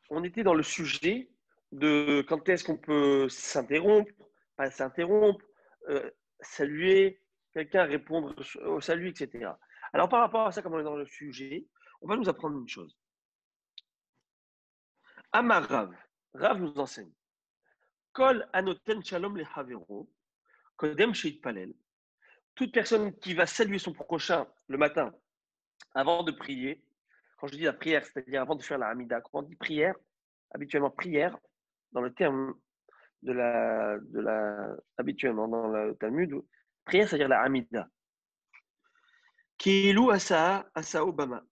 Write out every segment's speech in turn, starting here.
on était dans le sujet de quand est-ce qu'on peut s'interrompre, pas s'interrompre, saluer quelqu'un, répondre au salut, etc. Alors, par rapport à ça, comme on est dans le sujet, on va nous apprendre une chose. Amar Rav, Rav nous enseigne. Kol anoten shalom le havero, kodem sheit palel. Toute personne qui va saluer son prochain le matin avant de prier, quand je dis la prière, c'est-à-dire avant de faire la Hamida, quand on dit prière, habituellement prière, dans le terme habituellement dans le Talmud, prière, c'est-à-dire la Hamida. Kilu asa Obama.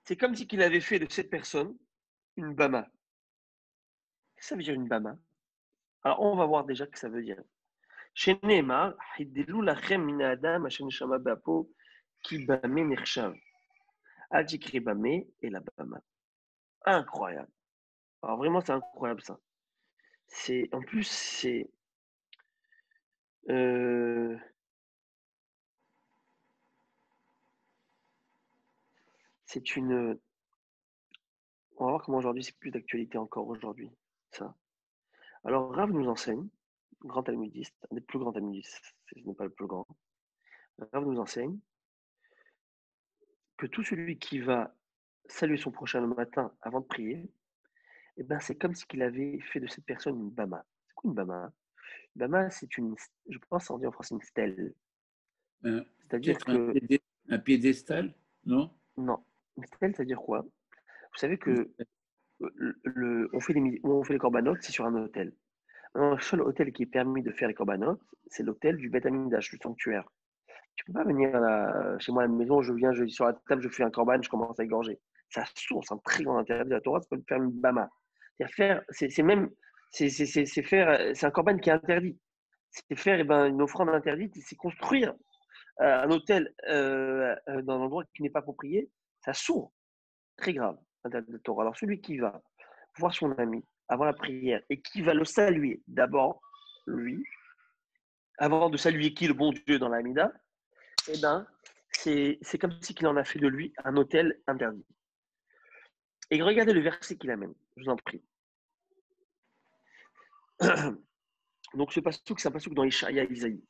C'est comme si qu'il avait fait de cette personne une Bama. Qu'est-ce que ça veut dire une Bama? Alors, on va voir déjà ce que ça veut dire. Chez Neymar, Hidelu lachem min adam asher neshama ba'apo ki bame nechshav. Adjikri bame et la Bama. Incroyable. Alors vraiment, c'est incroyable ça. En plus, euh, c'est une, on va voir comment aujourd'hui c'est plus d'actualité encore aujourd'hui, ça. Alors Rav nous enseigne, grand talmudiste, un des plus grands talmudistes, ce n'est pas le plus grand. Rav nous enseigne que tout celui qui va saluer son prochain le matin avant de prier, eh ben, c'est comme si qu'il avait fait de cette personne une bama. C'est quoi une bama? Une bama, je pense on dit en français une stèle. C'est-à-dire Peut-être que, un piédestal, non? non, une stèle, c'est-à-dire quoi? Vous savez que on fait les corbanotes, c'est sur un hôtel. Le seul hôtel qui est permis de faire les corbanotes, c'est l'hôtel du Beth Amikdash, du sanctuaire. Tu peux pas venir là, chez moi à la maison, je viens, je suis sur la table, je fais un corban, je commence à égorger. Ça source, un très grand interdit de la Torah, c'est de faire une bama. C'est même, c'est faire, c'est un corban qui est interdit. C'est faire une offrande interdite, c'est construire un hôtel dans un endroit qui n'est pas approprié. Ça sourd, très grave, interdit de la Torah. Alors celui qui va voir son ami avant la prière et qui va le saluer d'abord, lui, avant de saluer qui, le bon Dieu dans la Hamida, eh ben, c'est comme si qu'il en a fait de lui un hôtel interdit. Et regardez le verset qu'il amène, je vous en prie. Donc ce passouk, c'est un passouk dans Ishaïa Isaïe.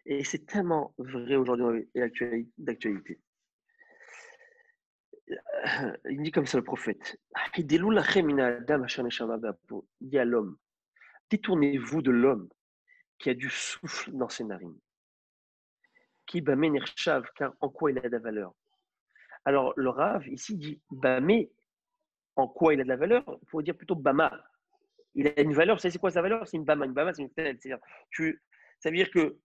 Et c'est tellement vrai aujourd'hui d'actualité. Il dit comme ça le prophète. Il dit à l'homme, détournez-vous de l'homme qui a du souffle dans ses narines. Qui bamé car en quoi il a de la valeur. Alors le Rav ici dit bamé, en quoi il a de la valeur, il faut dire plutôt bama. Il a une valeur, c'est quoi sa valeur? C'est une bama. Une bama, c'est une stèle. Ça veut dire que,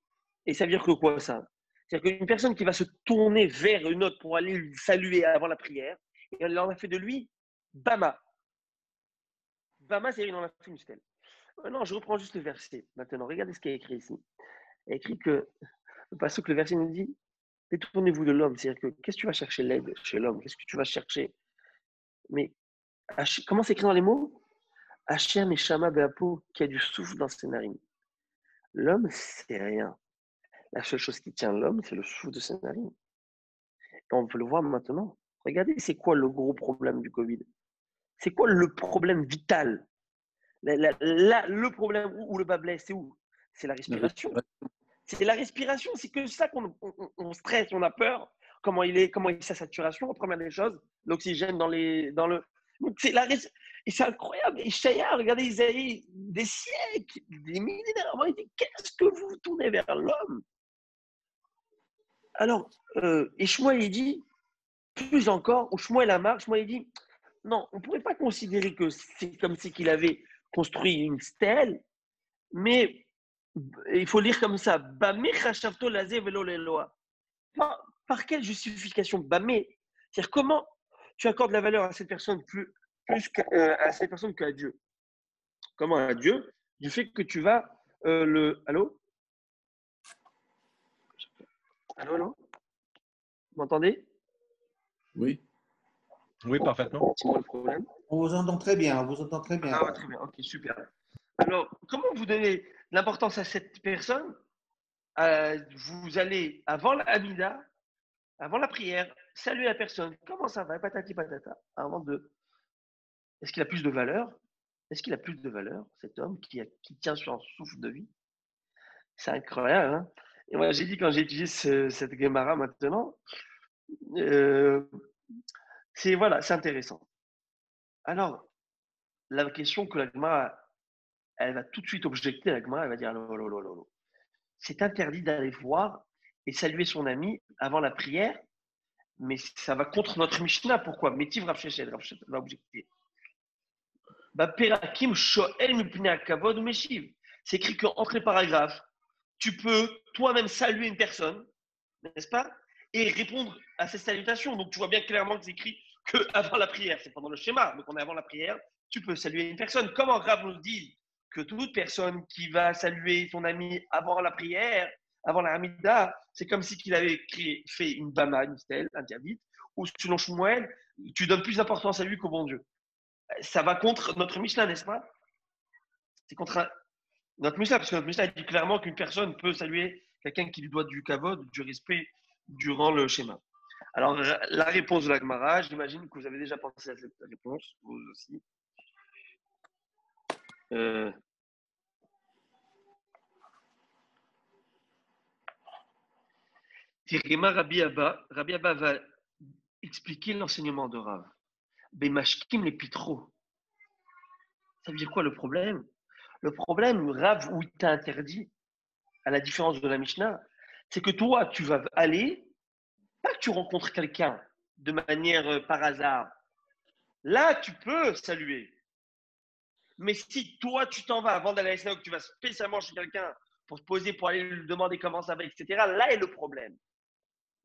et ça veut dire que quoi ça? C'est-à-dire qu'une personne qui va se tourner vers une autre pour aller lui saluer avant la prière, et elle en a fait de lui bama. Bama, c'est-à-dire qu'il en a fait une stèle. Non, je reprends juste le verset. Maintenant, regardez ce qui est écrit ici. Il est écrit que, parce que le verset nous dit, détournez-vous de l'homme. C'est-à-dire que, qu'est-ce que tu vas chercher l'aide chez l'homme? Qu'est-ce que tu vas chercher? Mais, comment c'est écrit dans les mots? Hachem et Shama Beapo, qui a du souffle dans ses narines. L'homme, c'est rien. La seule chose qui tient l'homme, c'est le souffle de ses narines. Et on peut le voir maintenant. Regardez, c'est quoi le gros problème du Covid? C'est quoi le problème vital? Le problème où le bas blesse, c'est où? C'est la La respiration. respiration. C'est la respiration. C'est que ça qu'on stresse, on a peur. Comment est sa saturation, première des choses. L'oxygène dans le. Donc c'est et c'est incroyable. Et Shaya, regardez Isaïe, des siècles, des milliers d'années, il dit qu'est-ce que vous vous tournez vers l'homme? Alors, et Shmuel, il dit, plus encore, ou Shmuel Amar, Shmuel, il dit, non, on ne pourrait pas considérer que c'est comme si qu'il avait construit une stèle, mais il faut lire comme ça, Bamé chashavto lazé velo leloa. Par quelle justification Bamé? C'est-à-dire comment tu accordes la valeur à cette personne plus à cette personne qu'à Dieu? Comment à Dieu? Du fait que tu vas Allô? Allô, allô? Vous m'entendez? Oui. Oui, parfaitement. C'est quoi le problème? On vous entend très bien, on vous entend très bien. Ah ouais, très bien, ok, super. Alors, comment vous donnez l'importance à cette personne? Vous allez, avant la Hamida, avant la prière, saluer la personne. Comment ça va? Patati patata. Avant de Est-ce qu'il a plus de valeur? Est-ce qu'il a plus de valeur, cet homme qui tient sur un souffle de vie? C'est incroyable, hein? Et moi, j'ai dit quand j'ai étudié cette Gemara maintenant, euh, c'est intéressant. Alors, la question que la Gemara, elle va tout de suite objecter, la Gemara, elle va dire, non. C'est interdit d'aller voir et saluer son ami avant la prière, mais ça va contre notre Mishnah. Pourquoi? Métiv Rav Sheshet va objecter. Perakim shoel mipnei hakavod umeshiv. C'est écrit qu'entre les paragraphes, tu peux toi-même saluer une personne, n'est-ce pas? Et répondre à ses salutations. Donc tu vois bien clairement que c'est écrit qu'avant la prière. C'est pendant le schéma, donc on est avant la prière. Tu peux saluer une personne. Comment Rav nous dit que toute personne qui va saluer son ami avant la prière, avant la Hamida, c'est comme si qu'il avait fait une bama, une stèle interdite, ou selon Shmuel, tu donnes plus d'importance à lui qu'au bon Dieu. Ça va contre notre Mishnah, n'est-ce pas? C'est contre notre Mishnah, parce que notre Mishnah dit clairement qu'une personne peut saluer quelqu'un qui lui doit du kavod, du respect durant le schéma. Alors, la réponse de la Gemara, j'imagine que vous avez déjà pensé à cette réponse, vous aussi. Rabbi Abba va expliquer l'enseignement de Rav. Bemashkim les pitro. Ça veut dire quoi le problème? Le problème, Rav, où il t'a interdit, à la différence de la Mishnah, c'est que toi, tu vas aller, pas que tu rencontres quelqu'un de manière par hasard. Là, tu peux saluer. Mais si toi, tu t'en vas avant d'aller à la synagogue, tu vas spécialement chez quelqu'un pour te poser, pour aller lui demander comment ça va, etc., là est le problème.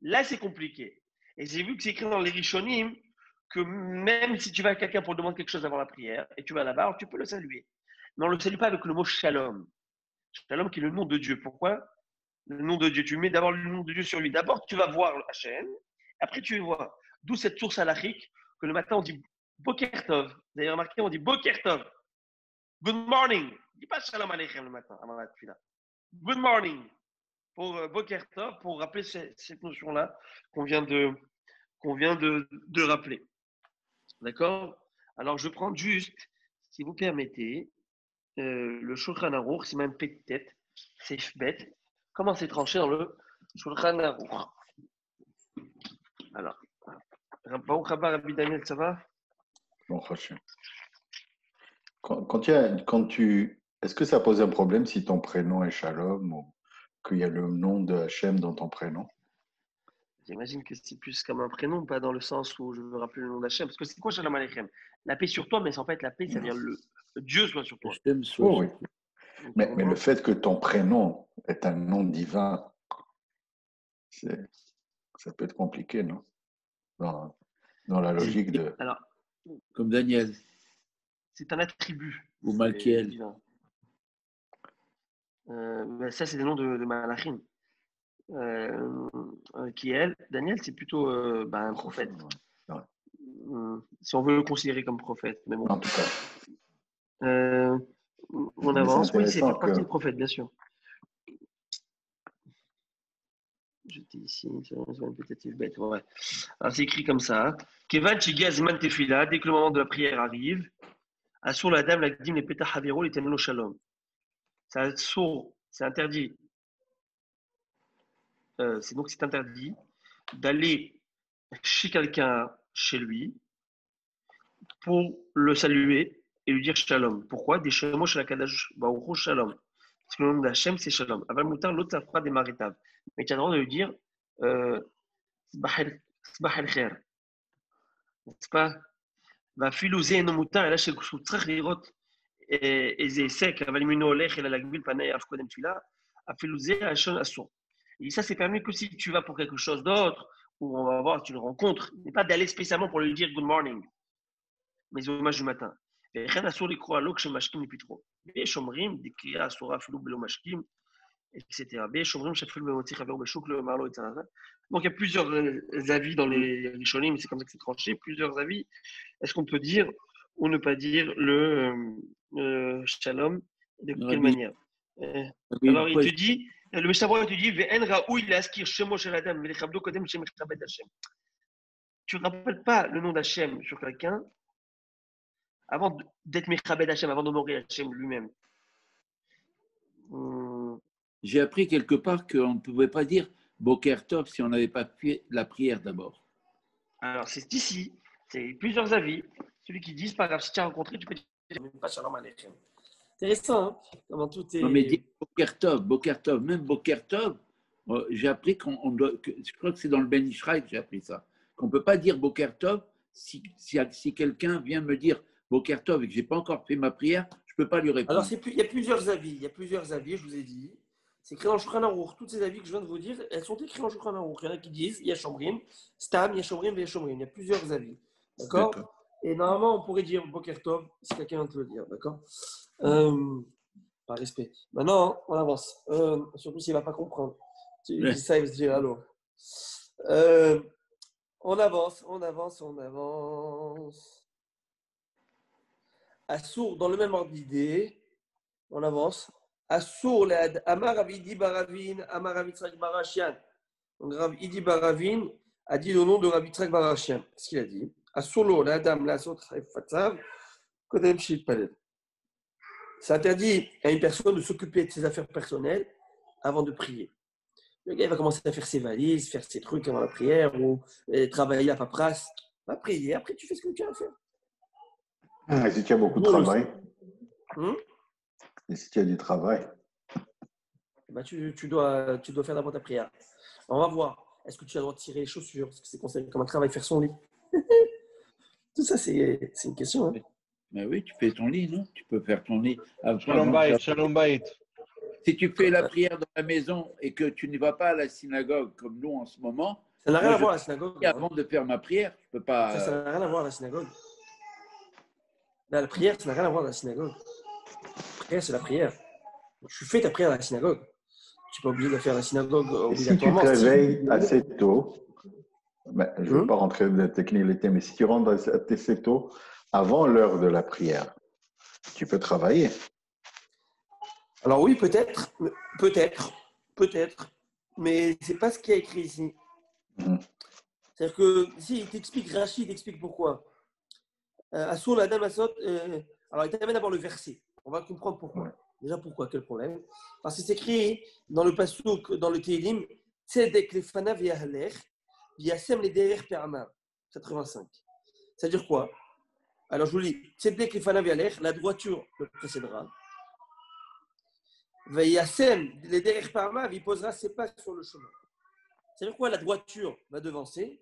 Là, c'est compliqué. Et j'ai vu que c'est écrit dans les Rishonim que même si tu vas à quelqu'un pour demander quelque chose avant la prière et tu vas là-bas, alors tu peux le saluer. Mais on ne le salue pas avec le mot shalom. Shalom qui est le nom de Dieu. Pourquoi? Le nom de Dieu. Tu mets d'abord le nom de Dieu sur lui. D'abord, tu vas voir Hachem. Après, tu vas voir. D'où cette source halachique que le matin, on dit Boker Tov. Vous avez remarqué, on dit Boker Tov. Good morning. On ne dit pas Shalom Aleichem le matin avant la tefila. Good morning. Pour Boker Tov, pour rappeler cette notion-là qu'on vient de rappeler. D'accord? Alors, je prends juste, si vous permettez, le Shulchan Aruch, c'est même tête, c'est bête. Comment c'est tranché dans le Shulchan Aruch? Alors, Baruch Haba, Rabbi Daniel, ça va? Bon, est-ce que ça pose un problème si ton prénom est Shalom ou qu'il y a le nom de Hachem dans ton prénom? J'imagine que c'est plus comme un prénom, pas dans le sens où je veux rappeler le nom d'Hachem. Parce que c'est quoi Shalom Aleichem? La paix sur toi, mais en fait, la paix, ça veut dire le Dieu soit sur toi. Oui. Mais le fait que ton prénom est un nom divin, ça peut être compliqué, non? Dans la logique de... Alors, comme Daniel. C'est un attribut. Ou Malkiel. Ça, c'est des noms de Malachim. Qui est elle. Daniel, c'est plutôt un prophète. Ouais. Si on veut le considérer comme prophète. Mais bon. En tout cas. On avance. Oui, c'est partie du prophète, bien sûr. J'étais ici, c'est peut-être bête. Ouais. Alors, c'est écrit comme ça. Kevan Chigazman Tefila, dès que le moment de la prière arrive, Asur la dame, la dim, les pétah havero, les tenelo shalom. C'est interdit. Donc, c'est interdit d'aller chez quelqu'un, chez lui, pour le saluer et lui dire shalom. Pourquoi? Des shemo chez la kadash baruch shalom. Parce que le nom d'Hachem, c'est shalom. Aval moutar, l'autre, ça fera des maritaves. Mais tu as le droit de lui dire sbah el kher. n'est-ce pas? ואפילו זה אינו מותר, אלא שהוא צריך לראות איזה היסק, אבל אם אינו הולך אלא להגביל פני אף קודם תפילה, אפילו זה הלשון אסור. Et ça, c'est permis que si tu vas pour quelque chose d'autre, ou on va voir, tu le rencontres, mais pas d'aller spécialement pour lui dire good morning, mais au match du matin. וכן אסור לקרוא לו כשמשקים מפתחו. ויש אומרים, דקריאה אסורה אפילו בלא משקים, etc. ויש אומרים שאפילו במוציא חברו בשוק לא יאמר לו את זה. Donc il y a plusieurs avis dans les Rishonim, c'est comme ça que c'est tranché, plusieurs avis. Est-ce qu'on peut dire ou ne pas dire le shalom? De quelle manière? Alors il te dit, le Mishnah te dit, ve'en ra'ouy la'askir shemo shel adam ve'lechabdo kodem shemechabed Hashem. Tu ne rappelles pas le nom d'Hachem sur quelqu'un avant d'être Mechabed Hachem, avant d'honorer Hachem lui-même. J'ai appris quelque part qu'on ne pouvait pas dire Boker Tov si on n'avait pas fait la prière d'abord. Alors, c'est ici, c'est plusieurs avis. Celui qui dit, c'est pas grave, si tu as rencontré, tu peux dire pas Shalom Aleichem. Intéressant, hein, comment tout est. Non, mais dire Boker Tov, même Boker Tov, j'ai appris qu'on doit. Je crois que c'est dans le Ben Ishraï que j'ai appris ça. Qu'on ne peut pas dire Boker Tov si quelqu'un vient me dire Boker Tov et que je n'ai pas encore fait ma prière, je ne peux pas lui répondre. Alors, il y a plusieurs avis. Il y a plusieurs avis, je vous ai dit. C'est écrit en Shulchan Aruch. Toutes ces avis que je viens de vous dire, elles sont écrites en Shulchan Aruch. Il y en a qui disent Yashomrim, Stam, Yashomrim, Yashomrim. Il y a plusieurs avis. D'accord. Et normalement, on pourrait dire Boker Tov si quelqu'un vient de le dire. D'accord. Par respect. Maintenant, on avance. Surtout s'il ne va pas comprendre. Il dit ça, il va se dire allô. On avance. Assour, dans le même ordre d'idée, on avance. Assour, Amar Avidi Baravin, Amar Avitzrak Barashian. Donc, Rav Idi Baravin a dit le nom de Rav Yitzhak Barashian. Qu'est-ce qu'il a dit? Assour, la dame, la sot, Fatsav, Kodem Shit Paled. Ça interdit à une personne de s'occuper de ses affaires personnelles avant de prier. Le gars il va commencer à faire ses valises, faire ses trucs avant la prière ou travailler à paperasse. Va prier, après tu fais ce que tu as à faire. Et si tu as beaucoup de travail Et si tu as du travail bah, tu dois faire d'abord ta prière. On va voir. Est-ce que tu as le droit de tirer les chaussures? Est-ce que c'est considéré comme un travail, faire son lit? Tout ça, c'est une question. Hein. Mais oui, tu fais ton lit, non? Tu peux faire ton lit. Shalom Bayit. Si tu fais la prière dans la maison et que tu ne vas pas à la synagogue comme nous en ce moment, ça n'a rien à voir la synagogue. Avant de faire ma prière, je peux pas. Ça n'a rien à voir la synagogue. Là, la prière, ça n'a rien à voir la synagogue. La prière, c'est la prière. Tu fais ta prière à la synagogue. Tu n'es pas obligé de faire la synagogue obligatoirement. Si tu te réveilles assez tôt, ben, je ne veux pas rentrer dans la technicité, mais si tu rentres assez tôt, avant l'heure de la prière, tu peux travailler. Alors oui, peut-être, mais ce n'est pas ce qui est écrit ici. C'est-à-dire que si il t'explique, Rachid t'explique pourquoi. Assour la dame asot. Alors il t'amène d'abord le verset. On va comprendre pourquoi. Ouais. Déjà pourquoi, quel problème? Parce que c'est écrit dans le Passouk, dans le Télim, Tzedek lefanav yahalech, yasem les derrière per'amav, 85. C'est-à-dire quoi? Alors je vous lis, Tzedek lefanav yahalech, la droiture le précédera. Yasem les derrière per'amav, il posera ses pas sur le chemin. C'est-à-dire quoi? La droiture va devancer.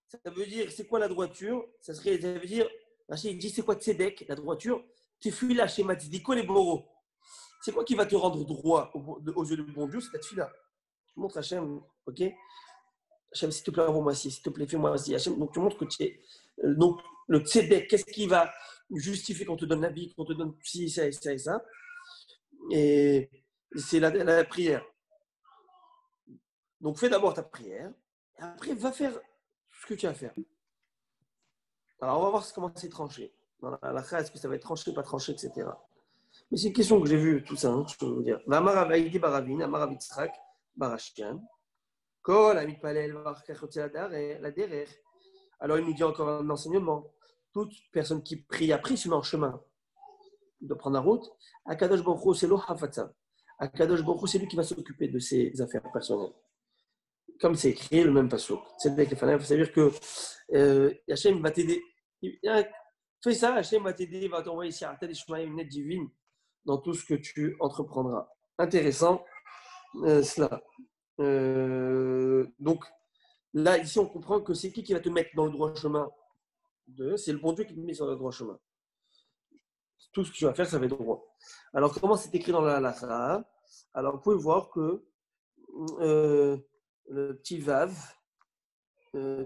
Ça veut dire, c'est quoi la droiture? Ça veut dire, Rachid dit, c'est quoi Tzedek, la droiture? Tu fuis là chez Matzidiko les boros. C'est quoi qui va te rendre droit aux yeux du bon Dieu? C'est ta tefila. Tu montres Hachem, ok? Hachem, s'il te plaît, envoie-moi ci, s'il te plaît, fais-moi ci. Hachem, donc tu montres que tu es. Donc, le tzedek, qu'est-ce qui va justifier qu'on te donne la vie, qu'on te donne ci, ça et ça et ça? Et c'est la prière. Donc, fais d'abord ta prière, et après, va faire ce que tu as à faire. Alors, on va voir comment c'est tranché. Dans la halakha, est-ce que ça va être tranché, pas tranché, etc. Mais c'est une question que j'ai vue, tout ça, hein, je peux vous dire. Amar Avidi Baravin, Amar Avitzrak, Barashian. Kol Amit Palel, la derrière. Alors il nous dit encore un enseignement. Toute personne qui prie après se met en chemin. Il doit prendre la route. Akadosh Baruch Hu, c'est lo hafatza. Akadosh Baruch Hu, c'est lui qui va s'occuper de ses affaires personnelles. Comme c'est écrit, le même passouk. C'est-à-dire que Hachem va t'aider. Fais ça, Hachem va t'aider, il va t'envoyer ici une aide divine dans tout ce que tu entreprendras. Intéressant, cela. Donc, là, ici, on comprend que c'est qui va te mettre dans le droit chemin? C'est le bon Dieu qui te met sur le droit chemin. Tout ce que tu vas faire, ça va être droit. Alors, comment c'est écrit dans la halakha? Alors, vous pouvez voir que le petit vav,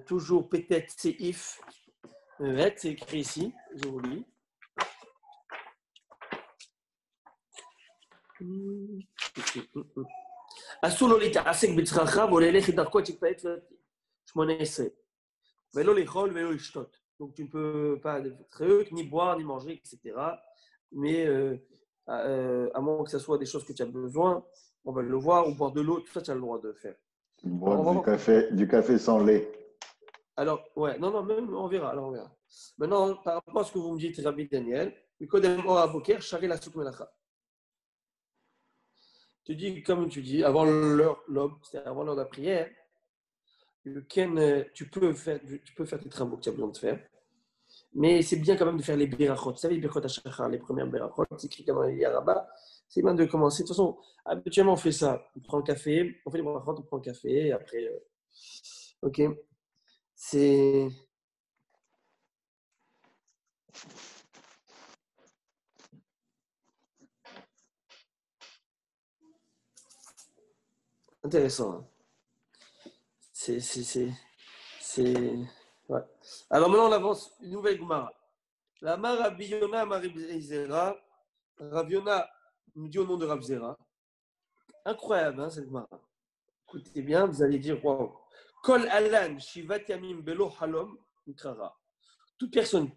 toujours peut-être seif, c'est écrit ici, je vous lis. אסור לו להתעסק בצרכיו או ללכת דרכו תתפעט שמונה עשרה. ולא לאכול ולא לשתות. Donc tu ne peux pas faire trucs, ni boire, ni manger, etc. Mais à moins que ce soit des choses que tu as besoin, on va le voir, ou boire de l'eau, tout ça tu as le droit de faire. Boire du café sans lait. Alors, ouais, non, même, on verra. Alors, on verra. Maintenant, par rapport à ce que vous me dites, Rabbi Daniel, le Kodem Ora Boker, Shari la Souk Melacha. Tu dis, comme tu dis, avant l'heure, l'aube, c'est-à-dire avant l'heure de la prière, le Ken, tu peux faire tes travaux que tu as besoin de faire. Mais c'est bien quand même de faire les birachot. Vous savez, les birachot à les premières birachot, c'est écrit comme dans les Yaraba. C'est bien de commencer. De toute façon, habituellement, on fait ça. On prend le café, on fait les birachot, on prend le café, et après, ok. C'est intéressant. Hein. C'est. Ouais. Alors maintenant, on avance. Une nouvelle Gemara. La Mar Rabbi Yona, Rabbi Zera. Rabbi Yona nous dit au nom de Rabbi Zera. Incroyable, hein, cette Gemara. Écoutez bien, vous allez dire waouh. Kol Alan, Shivat Yamim Belo Halom, Mikrara. Toute personne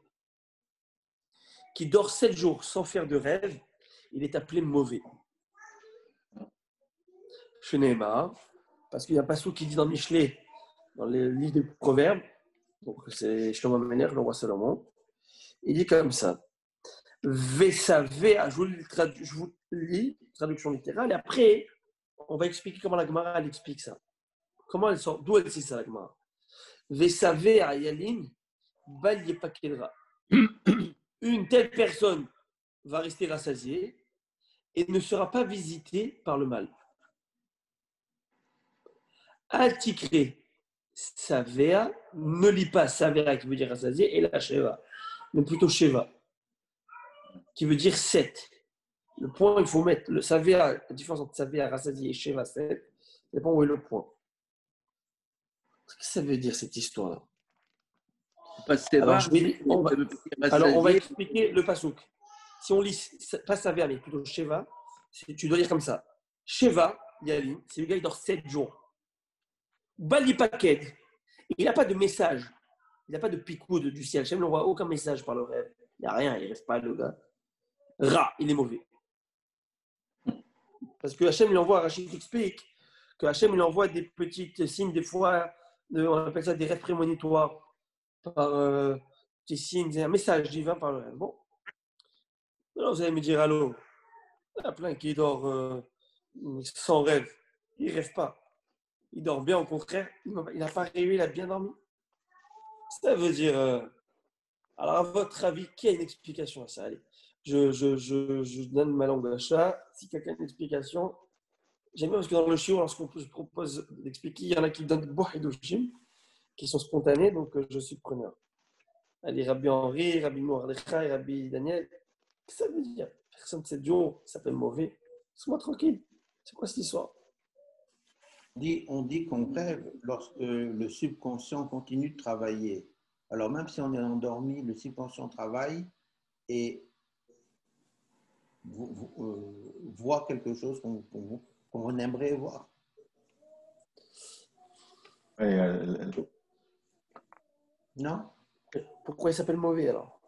qui dort 7 jours sans faire de rêve, il est appelé mauvais. Shenema, parce qu'il y a un passage qui dit dans Michelet, dans le livre des Proverbes, donc c'est Shlomo Ameler, le roi Salomon, il dit comme ça. Vesavea, je vous lis, traduction littérale, et après, on va expliquer comment la Gemara elle explique ça. Comment elle sort, d'où elle sait ça la Gemara. Vesavea Yalin, Bal Yepakedra. Une telle personne va rester rassasiée et ne sera pas visitée par le mal. Altikré, Savea, ne lis pas Savea qui veut dire rassasié, et la Sheva, mais plutôt Sheva, qui veut dire 7. Le point, il faut mettre le Savea, la différence entre Savea, rassasié et Sheva 7, ça dépend où est le point. Qu'est-ce que ça veut dire cette histoire-là? Alors, on va expliquer le pasouk. Si on lit pas Savea, mais plutôt Sheva, tu dois lire comme ça. Sheva, Yalim, c'est le gars qui dort 7 jours. Bali Paked, il n'a pas de message, il n'a pas de picoud du ciel. Hachem n'envoie aucun message par le rêve. Il n'y a rien, il ne rêve pas le gars. Ra, il est mauvais. Parce que Hachem il envoie, Rachid explique, que Hachem il envoie des petits signes, des fois, on appelle ça des rêves prémonitoires, par des signes, un message divin par le rêve. Bon. Alors vous allez me dire, allô, il y en a plein qui dort sans rêve. Il ne rêve pas. Il dort bien, au contraire. Il n'a pas rêvé, il a bien dormi. Ça veut dire. Alors, à votre avis, qui a une explication à ça? Allez, je donne ma langue à chat. Si quelqu'un a une explication, j'aime bien parce que dans le chiot, lorsqu'on se propose d'expliquer, il y en a qui donnent Bohidoshim, qui sont spontanés, donc je suis preneur. Allez, Rabbi Henri, Rabbi Mordechai, Rabbi Daniel. Qu'est-ce que ça veut dire? Personne de 7 jours s'appelle mauvais. Laisse-moi tranquille. C'est quoi cette histoire? On dit qu'on rêve lorsque le subconscient continue de travailler. Alors même si on est endormi, le subconscient travaille et voit quelque chose qu'on aimerait voir. Non? Pourquoi il s'appelle mauvais alors?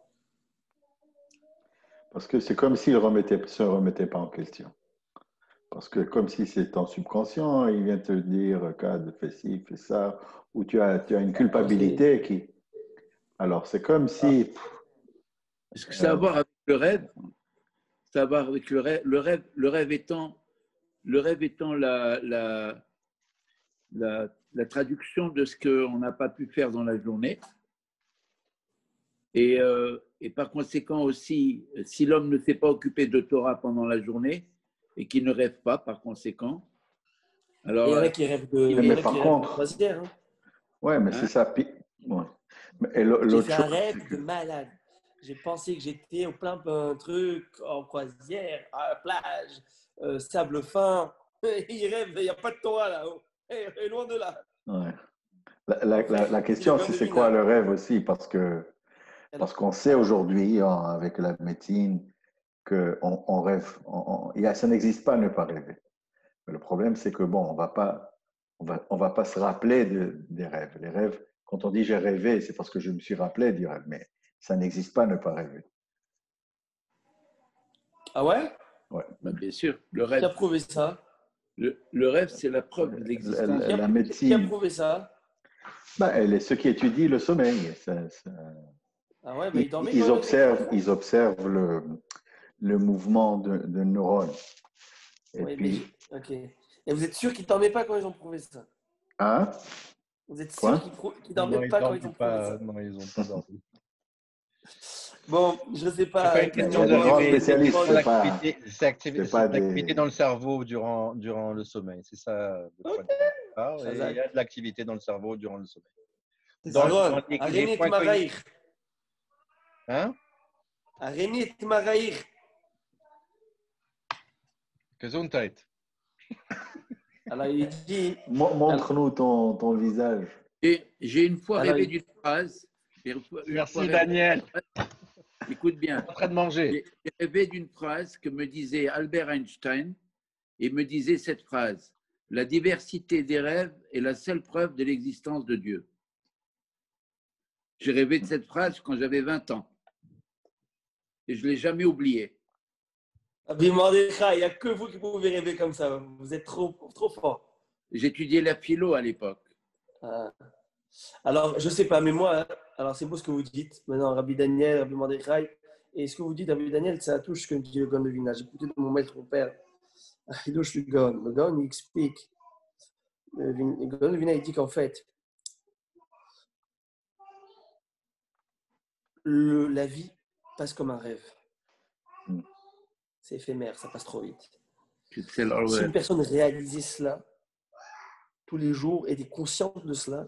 Parce que c'est comme s'il ne se remettait pas en question. Parce que comme si c'est ton subconscient, il vient te dire, fais ci, fais ça, ou tu as une culpabilité qui... Alors, c'est comme si... Est-ce que ça a à voir avec le rêve? Ça a à voir avec le rêve. Le rêve étant la traduction de ce qu'on n'a pas pu faire dans la journée. Et par conséquent aussi, si l'homme ne s'est pas occupé de Torah pendant la journée et qu'il ne rêve pas par conséquent, alors... il y en a qui rêvent de croisière. Hein. Ouais, mais c'est ça. Ouais. J'ai fait un rêve de malade. J'ai pensé que j'étais au plein truc, en croisière, à la plage, sable fin. Il rêve, il n'y a pas de Torah là-haut. Et loin de là. Ouais. La question, c'est quoi le rêve aussi? Parce qu'on sait aujourd'hui, avec la médecine, qu'on rêve. Ça n'existe pas ne pas rêver. Mais le problème, c'est que on va pas se rappeler des rêves. Les rêves, quand on dit j'ai rêvé, c'est parce que je me suis rappelé du rêve. Mais ça n'existe pas ne pas rêver. Ah ouais? Ouais. Ben, bien sûr. Le rêve. Qui a prouvé ça? Le rêve, c'est la preuve de l'existence. La médecine. Qui a prouvé ça? Ceux qui étudient le sommeil, Ah ouais, mais il dormait ils quand même. observent le mouvement de neurones. Et Oui, puis, ok. Et vous êtes sûr qu'ils ne dormaient pas quand ils ont prouvé ça? hein? Vous êtes sûr Quoi? qu'ils ne Non, dormaient ils pas quand ils dorment ont prouvé pas. ça? Non, ils n'ont pas dormi. Bon, je ne sais C'est pas pas. une Il question y a des grands d'arriver. C'est une spécialistes, question c'est pas, d'activité. c'est C'est pas de l'activité des. dans le cerveau durant le sommeil. C'est ça le point Ok, de départ. Et il y Chazak. a de l'activité dans le cerveau durant le sommeil. C'est Dans, ça. Aaron, dans les Aréné points cognitifs. Tmaraïr. Hein? Aréné Tmaraïr. Gesundheit. Alors, il dit. Montre-nous ton visage. J'ai une fois Alors, rêvé d'une phrase. Merci Daniel. Écoute bien. En train de manger. J'ai rêvé d'une phrase que me disait Albert Einstein et me disait cette phrase: la diversité des rêves est la seule preuve de l'existence de Dieu. J'ai rêvé de cette phrase quand j'avais 20 ans et je ne l'ai jamais oubliée. Rabbi Mordechai, il n'y a que vous qui pouvez rêver comme ça. Vous êtes trop fort. J'étudiais la philo à l'époque. Ah. Alors, je ne sais pas, mais moi, alors c'est beau ce que vous dites. Maintenant, Rabbi Daniel, Rabbi Mordechai, et ce que vous dites, Rabbi Daniel, ça touche ce que dit le Gaon de Vilna. J'ai écouté de mon maître, mon père, Hidosh le Gaon. Le Gaon, il explique. Le Gaon de Vilna, il dit qu'en fait, la vie passe comme un rêve. C'est éphémère, ça passe trop vite. Si une personne réalisait cela tous les jours et était consciente de cela,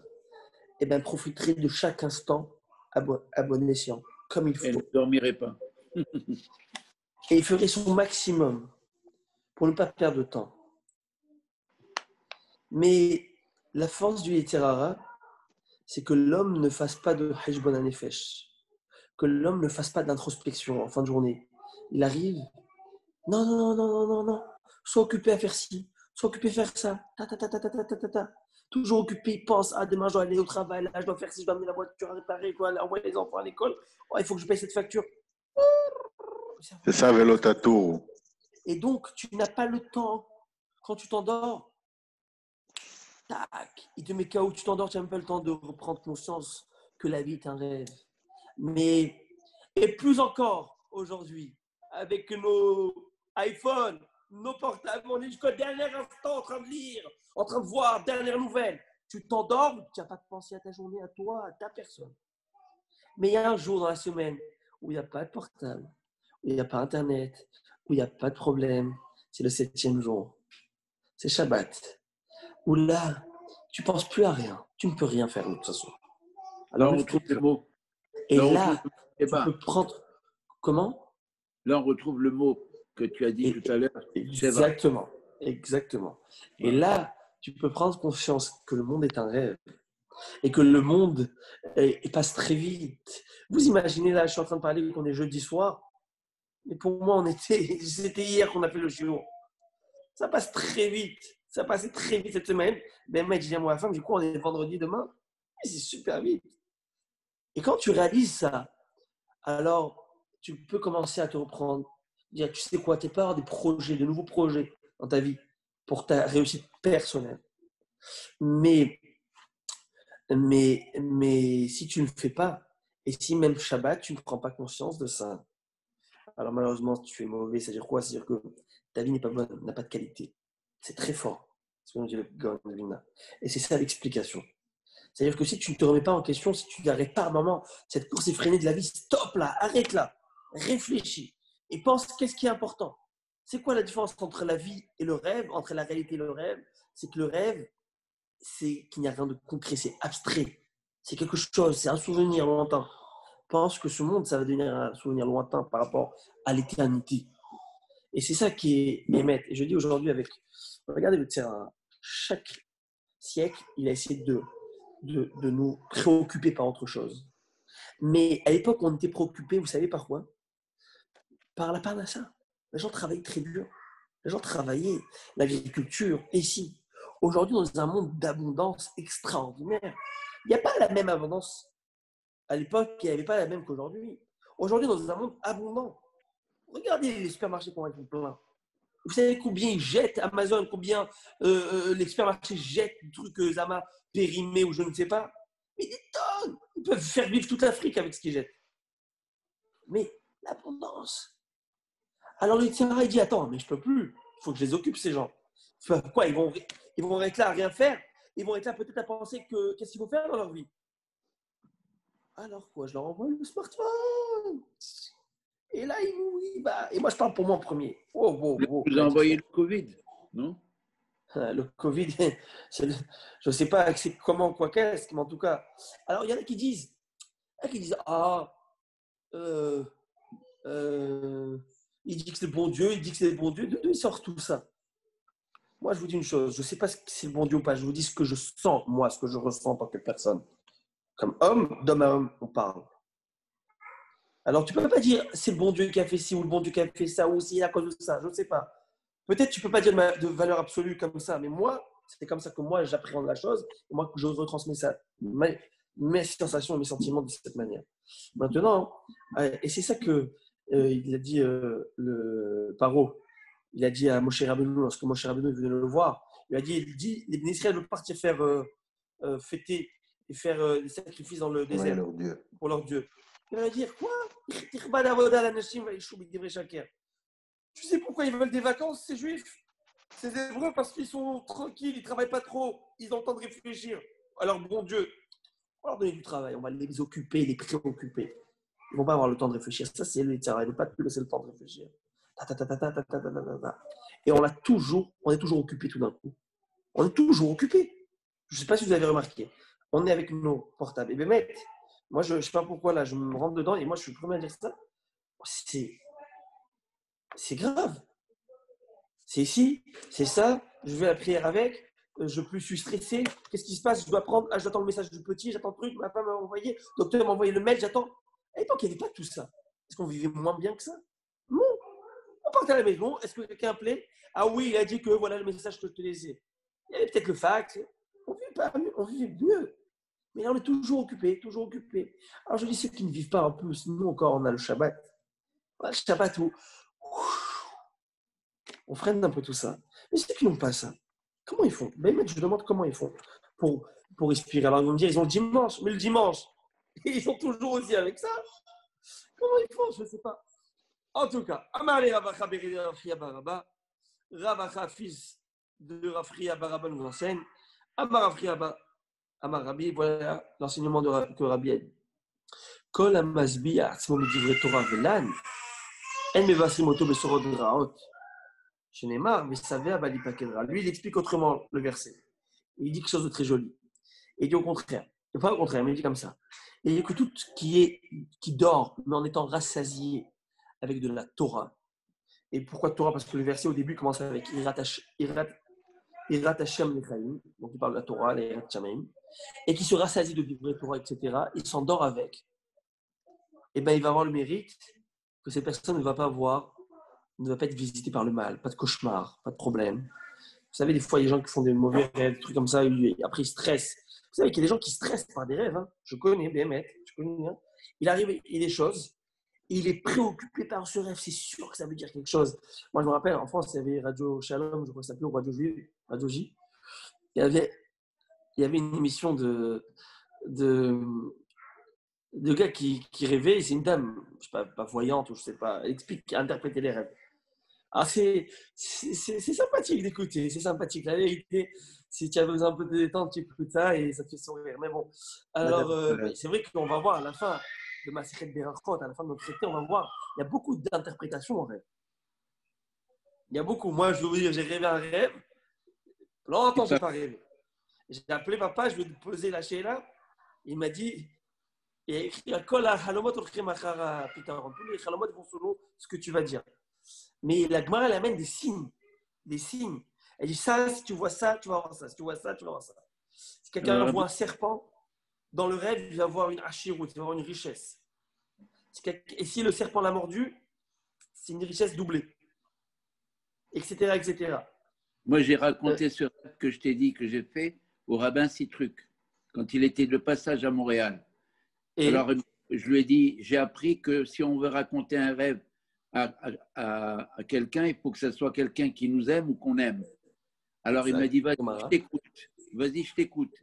eh bien, profiterait de chaque instant à bon escient, comme il faut. Elle ne dormirait pas. Et il ferait son maximum pour ne pas perdre de temps. Mais la force du Yeterara, c'est que l'homme ne fasse pas de Heshbon HaNefesh, que l'homme ne fasse pas d'introspection en fin de journée. Il arrive, non, sois occupé à faire ci, sois occupé à faire ça, toujours occupé, il pense, demain je dois aller au travail, là je dois faire ci, je dois amener la voiture à réparer, je dois aller envoyer les enfants à l'école, il faut que je paye cette facture. C'est ça, vélo tatou. Et donc, tu n'as pas le temps, quand tu t'endors, tac, il te met KO, tu t'endors, tu n'as même pas le temps de reprendre conscience que la vie est un rêve. Mais, et plus encore aujourd'hui, avec nos iPhones, nos portables, on est jusqu'au dernier instant en train de lire, en train de voir, dernière nouvelle. Tu t'endors, tu n'as pas pensé à ta journée, à toi, à ta personne. Mais il y a un jour dans la semaine où il n'y a pas de portable, où il n'y a pas Internet, où il n'y a pas de problème. C'est le 7e jour. C'est Shabbat. Où là, tu ne penses plus à rien. Tu ne peux rien faire de toute façon. Alors, on retrouve le mot. Et là, tu peux prendre… Comment? Là, on retrouve le mot que tu as dit tout à l'heure. Exactement. Et là, tu peux prendre conscience que le monde est un rêve et que le monde passe très vite. Vous imaginez, là, je suis en train de parler qu'on est jeudi soir, mais pour moi, c'était hier qu'on a fait le jour. Ça passe très vite. Ça passait très vite cette semaine. Ben, mec, je dis à ma femme, du coup, on est vendredi demain. Mais c'est super vite. Et quand tu réalises ça, alors tu peux commencer à te reprendre. Dire, tu sais quoi, tu peux avoir des projets, de nouveaux projets dans ta vie pour ta réussite personnelle. Mais si tu ne le fais pas, et si même Shabbat, tu ne prends pas conscience de ça, alors malheureusement, tu es mauvais. C'est-à-dire quoi? C'est-à-dire que ta vie n'est pas bonne, n'a pas de qualité. C'est très fort, ce que nous dit le Gaon de Vilna. Et c'est ça l'explication. C'est-à-dire que si tu ne te remets pas en question, si tu n'arrêtes pas un moment, cette course effrénée de la vie, stop là, arrête là, réfléchis et pense qu'est-ce qui est important. C'est quoi la différence entre la vie et le rêve, entre la réalité et le rêve? C'est que le rêve, c'est qu'il n'y a rien de concret, c'est abstrait. C'est quelque chose, c'est un souvenir lointain. Pense que ce monde, ça va devenir un souvenir lointain par rapport à l'éternité. Et c'est ça qui est émettre. Et je dis aujourd'hui regardez le terrain, chaque siècle, il a essayé de nous préoccuper par autre chose. Mais à l'époque, on était préoccupés, vous savez par quoi? Par la parnassa. Les gens travaillaient très dur. Les gens travaillaient, l'agriculture, et si. Aujourd'hui, dans un monde d'abondance extraordinaire, il n'y a pas la même abondance. À l'époque, il n'y avait pas la même qu'aujourd'hui. Aujourd'hui, dans un monde abondant, regardez les supermarchés qu'on va être plein. Vous savez combien ils jettent Amazon, combien les supermarchés jettent des trucs Zama périmés ou je ne sais pas. Mais des tonnes. Ils peuvent faire vivre toute l'Afrique avec ce qu'ils jettent. Mais l'abondance. Alors le Yitzhara, il dit, attends, mais je peux plus. Il faut que je les occupe, ces gens. Quoi, ils vont être là à rien faire. Ils vont être là peut-être à penser que qu'est-ce qu'il faut faire dans leur vie. Alors quoi, je leur envoie le smartphone. Et là, et moi, je parle pour moi en premier. Vous avez envoyé le Covid, non? Le Covid, je ne sais pas comment, quoi qu'est-ce, mais en tout cas. Alors, il y en a qui disent, il dit que c'est le bon Dieu, D'où il sort tout ça? Moi, je vous dis une chose, je ne sais pas si c'est le bon Dieu ou pas, je vous dis ce que je sens, moi, ce que je ressens en tant que personne. Comme d'homme à homme, on parle. Alors, tu ne peux pas dire c'est le bon Dieu qui a fait ci ou le bon Dieu qui a fait ça ou c'est à cause de ça, je ne sais pas. Peut-être tu ne peux pas dire de valeur absolue comme ça, mais moi, c'est comme ça que moi, j'appréhende la chose et moi, je retransmets ça, mes sensations et mes sentiments de cette manière. Maintenant, et c'est ça que il a dit le Paro, il a dit à Moshe Rabbeinu, lorsque Moshe Rabbeinu venait le voir, il dit les Israéliens veulent partir faire fêter et faire des sacrifices dans le désert pour leur Dieu. Il va dire quoi? Tu sais pourquoi ils veulent des vacances, ces juifs? Ces hébreux, parce qu'ils sont tranquilles, ils ne travaillent pas trop, ils ont le temps de réfléchir. Alors, bon Dieu, on va leur donner du travail, on va les occuper, les préoccuper. Ils ne vont pas avoir le temps de réfléchir. Ça, c'est le Yitzhara, il ne veut pas te laisser le temps de réfléchir. Et on est toujours occupé tout d'un coup. On est toujours occupé. Je ne sais pas si vous avez remarqué. On est avec nos portables. Et bien, mec, moi, je ne sais pas pourquoi, là, je me rentre dedans et moi, je suis le premier à dire ça. C'est grave. C'est ici, c'est ça, je vais à la prière avec, je suis stressé. Qu'est-ce qui se passe? Je dois j'attends le message du petit, j'attends le truc, ma femme m'a envoyé, le docteur m'a envoyé le mail, j'attends. À l'époque, il n'y avait pas tout ça. Est-ce qu'on vivait moins bien que ça? Non. On partait à la maison, est-ce que quelqu'un appelait? Ah oui, il a dit que voilà le message que je te laissais. Il y avait peut-être le fax. On vivait mieux. Mais là, on est toujours occupé, toujours occupé. Alors je dis ceux qui ne vivent pas en plus, nous encore, on a le Shabbat. On a le Shabbat où on freine un peu tout ça. Mais ceux qui n'ont pas ça, comment ils font? Ben, je me demande comment ils font pour respirer. Alors ils vont me dire, ils ont le dimanche, mais le dimanche, ils sont toujours aussi avec ça. Comment ils font? Je ne sais pas. En tout cas, Amar Ravacha Beri Rafria Baraba, Ravacha fils de Rafria Baraba nous enseigne. Amar Rafria Amar Rabbi, voilà l'enseignement que Rabbi a dit. Kol Amasbi Atzmo Midivre Torah Velan, En Mevasim Oto Besorot Raot. Shenemar, mais savait Abalipakedra. Lui, il explique autrement le verset. Il dit quelque chose de très joli. Il dit au contraire. Pas au contraire, mais il dit comme ça. Il dit que tout qui dort, mais en étant rassasié avec de la Torah. Et pourquoi Torah? Parce que le verset au début commence avec Irat Hashem Lechaim. Donc il parle de la Torah, les Irat Shamayim. Et qui se rassasie de vivre Torah, etc. Il s'endort avec. Et bien, il va avoir le mérite que cette personne ne va pas être visité par le mal, pas de cauchemar, pas de problème. Vous savez, des fois, il y a des gens qui font des mauvais rêves, des trucs comme ça, et après ils stressent. Vous savez qu'il y a des gens qui stressent par des rêves. Hein. Je connais bien, je connais bien. Il arrive, il y a des choses, il est préoccupé par ce rêve, c'est sûr que ça veut dire quelque chose. Moi, je me rappelle, en France, il y avait Radio Shalom, je crois que ça s'appelait, ou Radio J. Il y avait une émission de gars qui rêvaient, c'est une dame, je sais pas voyante ou je sais pas, elle explique, interpréter les rêves. Alors c'est sympathique d'écouter, c'est sympathique. La vérité, si tu as besoin un peu de détente, tu écoutes ça et ça te fait sourire. Mais bon, alors c'est vrai qu'on va voir à la fin de ma série de Berachot, à la fin de notre traité, on va voir, il y a beaucoup d'interprétations en rêve. Il y a beaucoup. Moi, je veux vous dire, j'ai rêvé un rêve. Longtemps, je n'ai pas rêvé. J'ai appelé papa, je lui ai posé la là. Il m'a dit, il y a écrit tous les Halomot vont selon ce que tu vas dire. Mais la Gemara, elle amène des signes. Des signes. Elle dit ça, si tu vois ça, tu vas voir ça. Si tu vois ça, tu vas voir ça. Si quelqu'un voit un serpent, dans le rêve, il va avoir une hachirut, il va avoir une richesse. Et si le serpent l'a mordu, c'est une richesse doublée. Etc. etc. Moi, j'ai raconté ce rêve que je t'ai dit que j'ai fait au rabbin Citruc, quand il était de passage à Montréal. Alors, je lui ai dit, j'ai appris que si on veut raconter un rêve à quelqu'un, il faut que ce soit quelqu'un qui nous aime ou qu'on aime. Alors, il m'a dit, vas-y, je t'écoute.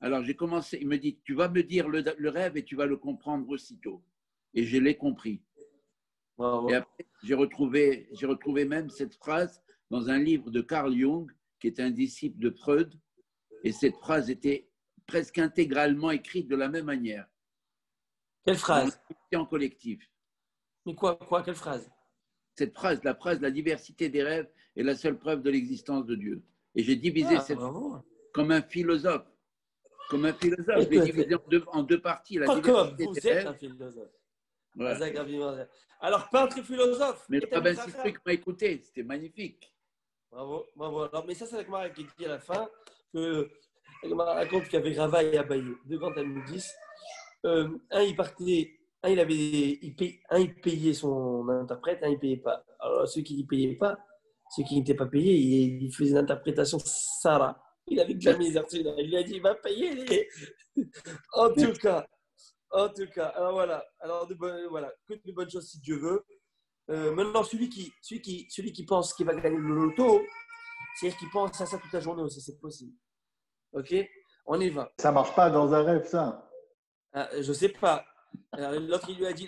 Alors j'ai commencé, il me dit, tu vas me dire le rêve et tu vas le comprendre aussitôt. Et je l'ai compris. Bravo. Et après, j'ai retrouvé même cette phrase dans un livre de Carl Jung, qui est un disciple de Freud. Et cette phrase était presque intégralement écrite de la même manière. Quelle phrase? En collectif. Mais quoi? Quelle phrase? Cette phrase, la diversité des rêves est la seule preuve de l'existence de Dieu. Et j'ai divisé cette bravo. comme un philosophe. Comme un philosophe, j'ai divisé en deux parties. La Pas comme diversité vous des êtes rêves. un philosophe. Voilà. Alors, peintre et philosophe. Mais le rabbin Sistruc m'a écouté, c'était magnifique. Bravo. Alors, mais ça, c'est la Gemara qui dit à la fin que la Gemara raconte qu'il y avait Rava et Abaye, deux grands Talmudis. Un, il partait, il payait son interprète, un, il ne payait pas. Alors, ceux qui ne payaient pas, ceux qui n'étaient pas payés, il faisait une interprétation Sarah. Il avait de la misère. Il lui a dit, il va payer. En tout cas, alors voilà. Alors, voilà, que de bonnes choses si Dieu veut. Maintenant, celui qui pense qu'il va gagner le loto, c'est-à-dire qu'il pense à ça toute la journée aussi, c'est possible. Ok, on y va. Ça marche pas dans un rêve, ça. Je sais pas. L'autre il lui a dit,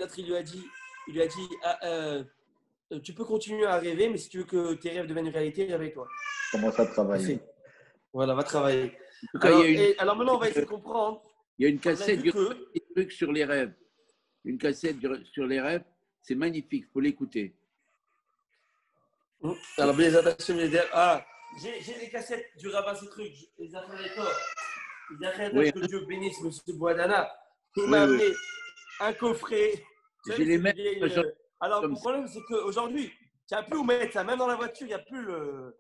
tu peux continuer à rêver, mais si tu veux que tes rêves deviennent une réalité, réveille-toi. Commence à travailler. Voilà, va travailler. En tout cas, Alors maintenant, on va essayer de comprendre. Il y a une cassette du que... truc sur les rêves. Une cassette sur les rêves, c'est magnifique, il faut l'écouter. Alors, bien les attaches, j'ai les cassettes du rabbin ces trucs, les que Dieu bénisse M. Boadana. Il m'a amené un coffret. J'ai les mêmes. Alors, le problème, c'est qu'aujourd'hui, tu n'as plus où mettre ça. Même dans la voiture, il n'y a plus le.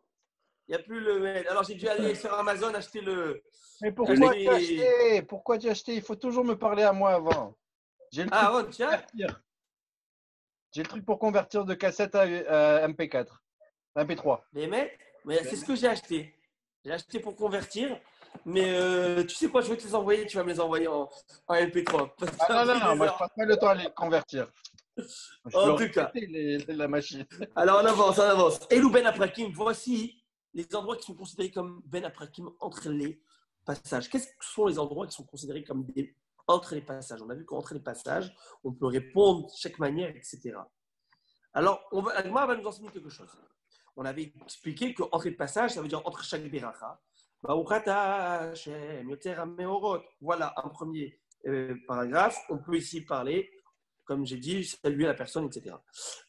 Alors, j'ai dû aller sur Amazon acheter le. Mais pourquoi tu as acheté? Pourquoi tu as acheté? Il faut toujours me parler à moi avant. J'ai le truc pour convertir. J'ai le truc pour convertir de cassette à MP4, MP3. Mais c'est ce que j'ai acheté. J'ai acheté pour convertir. Mais tu sais quoi, je vais te les envoyer. Tu vas me les envoyer en MP3. Non, moi je passe pas le temps à les convertir. En tout cas, la machine. Alors on avance. Elou Ben Aprakim, voici les endroits qui sont considérés comme Ben Aprakim entre les passages. Qu'est-ce que sont les endroits qui sont considérés comme entre les passages? On a vu qu'entre les passages, on peut répondre de chaque manière, etc. Alors, Agma va nous enseigner quelque chose. On avait expliqué qu'entre les passages, ça veut dire entre chaque beracha. Voilà un premier paragraphe. On peut ici parler, comme j'ai dit, saluer la personne, etc.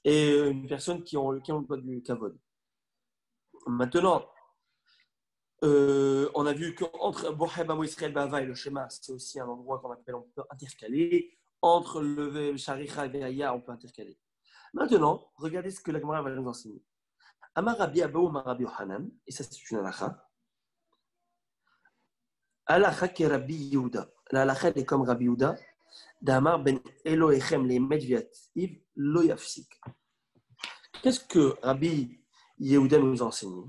Et une personne qui ont le droit du kavod. Maintenant, on a vu qu'entre Bohem, Amo Israël, Bava et le Shema, c'est aussi un endroit qu'on appelle, on peut intercaler. Entre le Sharicha et Veaya, on peut intercaler. Maintenant, regardez ce que la Gemara va nous enseigner. Amar Rabbi Abaou, Amar Rabbi Yohanan, et ça c'est une halakha. Halakha qui est Rabbi Yehuda. La halakha est comme Rabbi Yehuda. D'Amar ben Elohechem les Medviativ lo yafsik. Qu'est-ce que Rabbi Yehuda nous a enseigné?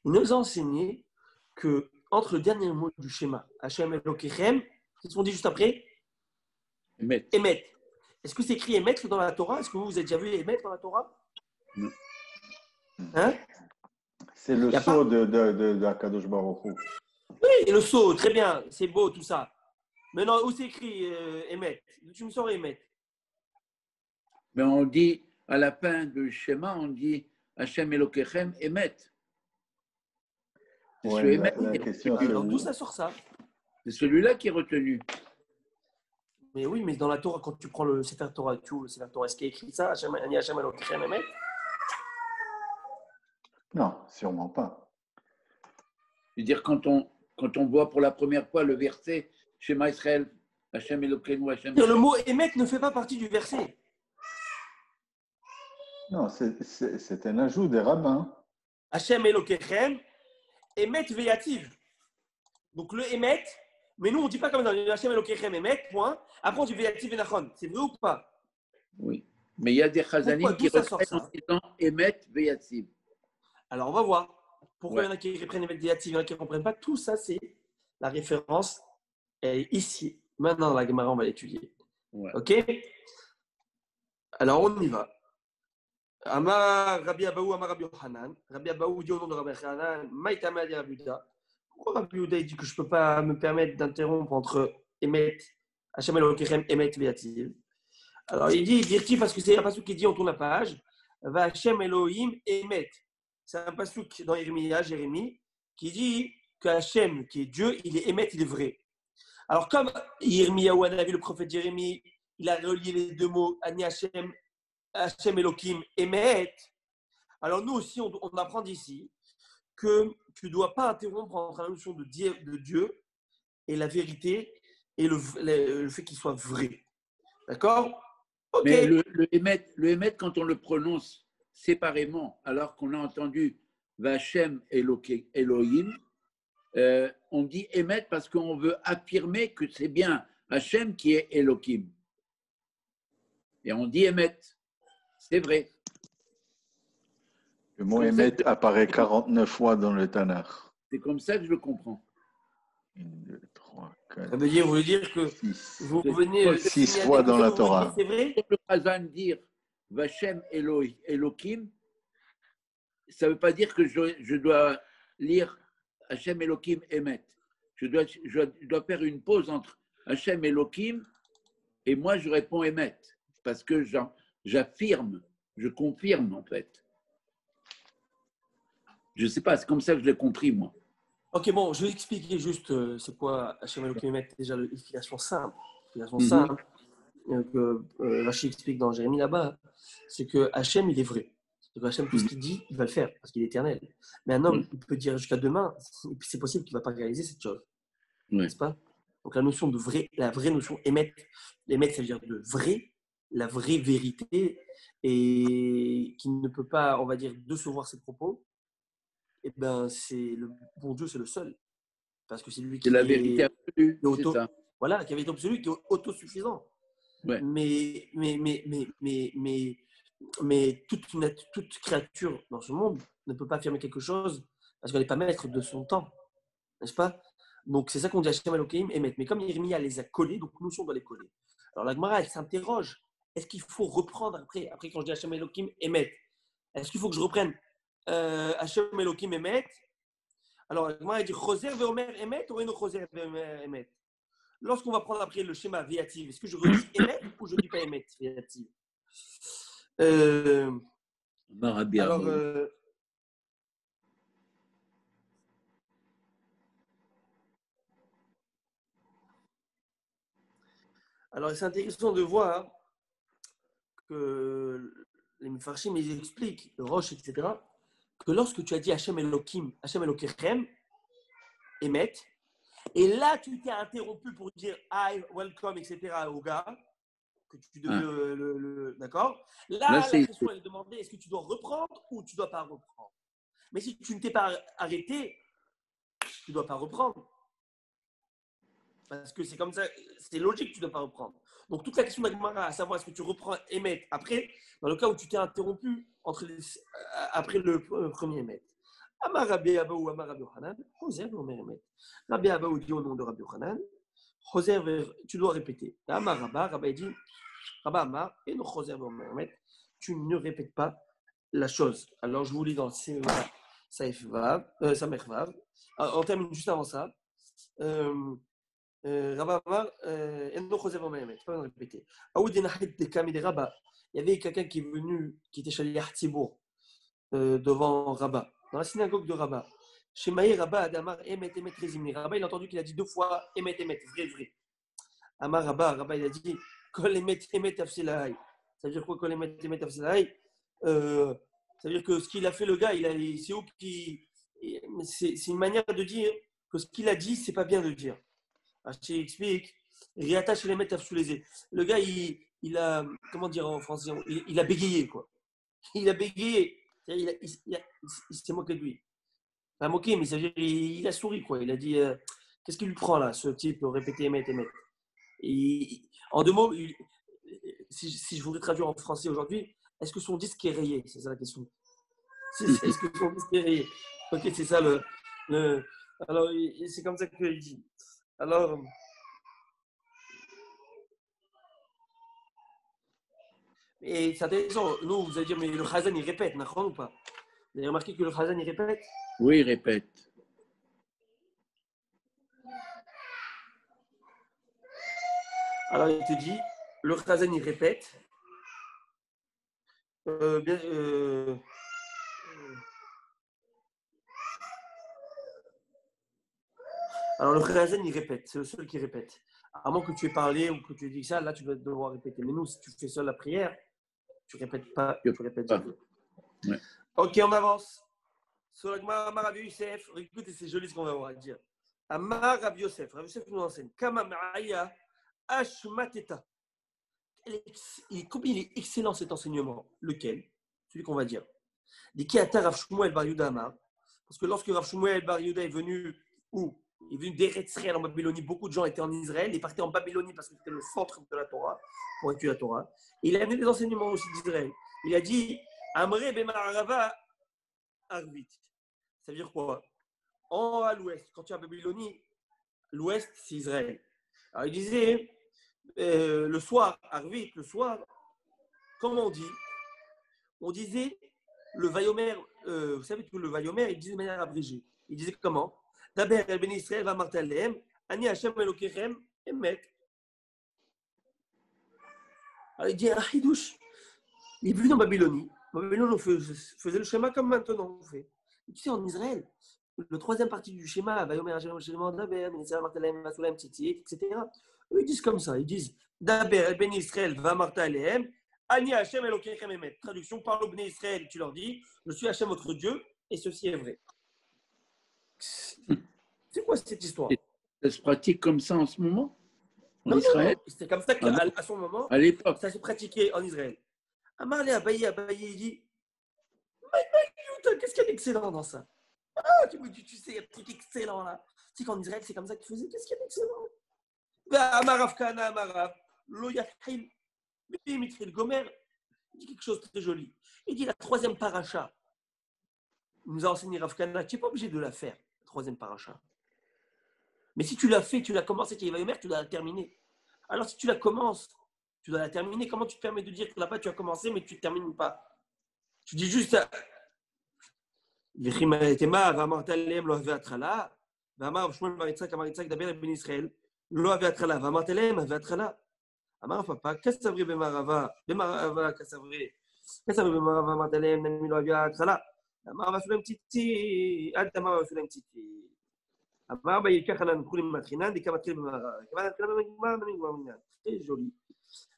Il nous a enseigné que entre le dernier mot du schéma, Hashem Elohechem, qu'est-ce qu'on dit juste après? Emet. Est-ce que c'est écrit émettre dans la Torah? Est-ce que vous avez déjà vu émettre dans la Torah? Non. Hein? C'est le sceau de Akadosh Baruch Hu. Oui, et le sceau, très bien, c'est beau tout ça. Maintenant, où c'est écrit émettre? Tu me saurais émettre. Mais on dit, à la fin du schéma, on dit Hashem Elokechem Emet. Ouais, la question, alors d'où ça sort ça? C'est celui-là qui est retenu. Mais oui, mais dans la Torah, quand tu prends le Sefer Torah, est-ce qu'il y a écrit ça? Hashem Elokechem Emet? Non, sûrement pas. C'est-à-dire, quand on voit pour la première fois le verset Shema Israël, Hashem Elokeinu, Hashem. Le mot émettre ne fait pas partie du verset. Non, c'est un ajout des rabbins. Hashem Elokechem, émettre veyativ. Donc le émettre, mais nous on ne dit pas comme dans Hashem Elokechem émettre, point. Après on dit veyativ venachon. C'est vrai ou pas? Oui. Mais il y a des chazanim qui reprennent en disant émettre veyativ. Alors, on va voir. Pourquoi il y en a qui reprennent les médiatifs, il y en a qui ne comprennent pas. Tout ça, c'est la référence. Et ici, maintenant, la Gemara, on va l'étudier. Ouais. OK? Alors, on y va. Amar Rabbi Abaou, Amar Rabbi Yohanan. Rabbi Abaou dit au nom de Rabbi Yohanan, Maïtama di Rabbi Yehuda. pourquoi Rabbi Yehuda dit que je ne peux pas me permettre d'interrompre entre Emet, Hashem Elokechem, Emet, Ve'ativ? Alors il dit Dirti parce que c'est un passouk qui dit, on tourne la page, Va Hashem Elohim Emet. C'est un passouk dans Jérémie, qui dit que Hashem, qui est Dieu, il est Emet, il est vrai. Alors comme Yirmiyahu Hanavi, le prophète Jérémie, il a relié les deux mots, Ani Hashem, Hashem Elohim Emet. Alors nous aussi, on apprend d'ici que tu ne dois pas interrompre entre la notion de Dieu et la vérité et le fait qu'il soit vrai. D'accord? Okay. Mais le émet, quand on le prononce séparément, alors qu'on a entendu Vachem Elohim, on dit émet parce qu'on veut affirmer que c'est bien Hachem qui est Elohim. Et on dit émet. C'est vrai. Le mot émet apparaît 49 fois dans le Tanakh. C'est comme ça que je le comprends. 1, 2, 3, 4. Ça veut dire que 6, vous venez 6 fois dans la Torah. C'est vrai. Le Hazan dire Vachem Elohim, ça ne veut pas dire que je dois lire Hachem Elohim Emet. Je dois faire une pause entre Hachem Elohim et moi je réponds Emet. Parce que j'affirme, je confirme en fait. Je ne sais pas, c'est comme ça que je l'ai compris moi. Ok, bon, je vais expliquer juste c'est quoi Hachem Elohim Emet. Déjà, l'explication simple. Simple que Rashi explique dans Jérémie là-bas, c'est que Hachem, il est vrai. C'est que Hachem, tout ce qu'il dit, il va le faire parce qu'il est éternel. Mais un homme, il peut dire jusqu'à demain, et puis c'est possible qu'il ne va pas réaliser cette chose. N'est-ce pas? Donc la notion de vrai, la vraie notion émet, ça veut dire de vrai, la vraie vérité, et qui ne peut pas, on va dire, décevoir ses propos. Et ben c'est le bon Dieu, c'est le seul, parce que c'est lui qui est la vérité absolue, c'est ça. Voilà, qui est la vérité absolue, qui est autosuffisant. Ouais. Mais toute créature dans ce monde ne peut pas affirmer quelque chose parce qu'elle n'est pas maître de son temps, n'est-ce pas? Donc c'est ça qu'on dit Hachem Elohim Emet. Mais comme Yirmiya les a collés, donc nous aussi on doit les coller. Alors la Gemara elle s'interroge, est-ce qu'il faut reprendre après quand je dis Hachem Elohim Emet, est-ce qu'il faut que je reprenne Hachem Elohim Emet? Alors la Gemara elle dit Choser ve'omer Emet ou eno Choser ve'omer Emet? Lorsqu'on va prendre après le schéma Ve'ativ, est-ce que je redis Emet ou je ne dis pas Emet Ve'ativ? Alors c'est intéressant de voir que les Mefarshim ils expliquent, le Roche, etc., que lorsque tu as dit Hachem Elohim, Hachem Elokechem, Emet, et là tu t'es interrompu pour dire I welcome, etc. au gars, que tu devais d'accord? Là la question elle est demandée, est-ce que tu dois reprendre ou tu ne dois pas reprendre? Mais si tu ne t'es pas arrêté, tu ne dois pas reprendre. Parce que c'est comme ça, c'est logique que tu ne dois pas reprendre. Donc toute la question de la Gemara, à savoir est-ce que tu reprends Emet après, dans le cas où tu t'es interrompu après le premier Emet. Amar Rabbi Abaou, Amar Rabbi Yochanan, Choser ve'omer Emet. Rabbi Abaou dit au nom de Rabbi Yochanan, Choser, tu dois répéter. Amar Rabba, Rabba dit, Rabba Amar, et non Choser ve'omer Emet, tu ne répètes pas la chose. Alors je vous lis dans Saïf Vav, Samech Vav. On termine juste avant ça. Rabba Amar, Eno Choser ve'omer Emet, pas besoin de répéter. Aoud Enahid de Kamid Rabba. Il y avait quelqu'un qui est venu, qui était Shaliach Tzibour, devant Rabba, dans la synagogue de Rabba. Shemaï Rabba Adamar Emet Emet Rezimni. Rabba, il a entendu qu'il a dit 2 fois Emet Emet, vrai. Amar Rabba, il a dit Kol Emet Emet Afselahai. Ça veut dire quoi Kol Emet Emet Afselahai? Ça veut dire que ce qu'il a fait le gars, c'est une manière de dire que ce qu'il a dit, c'est pas bien de le dire. Je explique. Riata chez les Emet Afselahai. Le gars, il a, comment dire en français, il a bégayé, quoi. Il a bégayé. Il s'est moqué de lui. Pas moqué, mais ça veut dire il a souri, quoi. Il a dit qu'est-ce qu'il lui prend là, ce type, répéter Emet. En 2 mots, si je voudrais traduire en français aujourd'hui, est-ce que son disque est rayé? C'est ça la question. Est-ce que son disque est rayé? Ok, c'est ça le. Alors, c'est comme ça qu'il dit. Alors. Et c'est intéressant. Nous, vous allez dire, mais le Chazan, il répète, d'accord ou pas? Vous avez remarqué que le Chazan, il répète? Oui, il répète. Alors, il te dit, le Chazan, il répète. Alors, le Chazan, il répète. C'est le seul qui répète. À moins que tu aies parlé ou que tu aies dit ça, là, tu vas devoir répéter. Mais nous, si tu fais seul la prière, tu ne répètes pas. Tu répètes pas. Ouais. Ok, on avance. Sur Amar Rabbi Yosef, écoutez, c'est joli ce qu'on va avoir à dire. Amar Rabbi Yosef. Rabbi Yosef nous enseigne. Kama Ma'aya Ashmateta. Comme il est excellent cet enseignement. Lequel? Celui qu'on va dire. Dit qui atteint Rav Shmuel Bar Yehuda Amar. Parce que lorsque Rav Shmuel Bar Yehuda est venu où? Il est venu d'Eretz Israël en Babylonie. Beaucoup de gens étaient en Israël. Il partait en Babylonie parce que c'était le centre de la Torah, pour étudier la Torah. Et il a amené des enseignements aussi d'Israël. Il a dit Amre Bemarava Arvit. Ça veut dire quoi? À l'ouest, quand tu es en Babylonie, l'ouest, c'est Israël. Alors il disait le soir, Arvit, le soir, comment on dit? On disait le Vayomer, vous savez que le Vayomer, il disait de manière abrégée. Il disait comment? D'abord, El Ben Israël va martalem, Ani Hashem Elokechem, Emet. Alors il dit un hidouche. Il est venu en Babylonie. En Babylonie, on faisait le schéma comme maintenant on fait. Et tu sais, en Israël, le troisième partie du schéma, Vayomer Hashem Elokechem, Daber, Ben Israël martalem, Vasulem, Tzitzit, etc. Eux, ils disent comme ça. Ils disent D'abord, El Ben Israël va martalem, Ani Hashem Elokechem, Emet. Traduction, parle au Ben Israël, tu leur dis, je suis Hashem votre Dieu, et ceci est vrai. C'est quoi cette histoire? Ça se pratique comme ça en ce moment en non, Israël? Non. C'est comme ça qu'à son moment, à l'époque, ça se pratiquait en Israël. Amar le Abaye, il dit qu'est-ce qu'il y a d'excellent dans ça? Ah, tu sais, il y a un truc excellent là. Tu sais qu'en Israël, c'est comme ça qu'ils faisaient. Qu'est-ce qu'il y a d'excellent? Amarav Kana, Amarav, Lo Yachil, Mitril Gomer, il dit quelque chose de très joli. Il dit la troisième paracha. Il nous a enseigné Rav Kana, tu n'es pas obligé de la faire, la troisième paracha. Mais si tu l'as fait, tu l'as commencé, tu dois la terminer. Alors si tu la commences, tu dois la terminer. Comment tu te permets de dire que là-bas tu as commencé, mais tu ne termines pas? Tu dis juste אמר פאפה, כסברי במערבה, כסברי במערבה אמרת להם, נמי לא הביאה התחלה. אמר בסולם ציצי, אל תאמר בסולם ציצי. אמר ביקח על הנקולים מהתחינן, דיקה מתחיל במערבה. כמה נתחילה במגמר, במגמר מנהל. Très joli.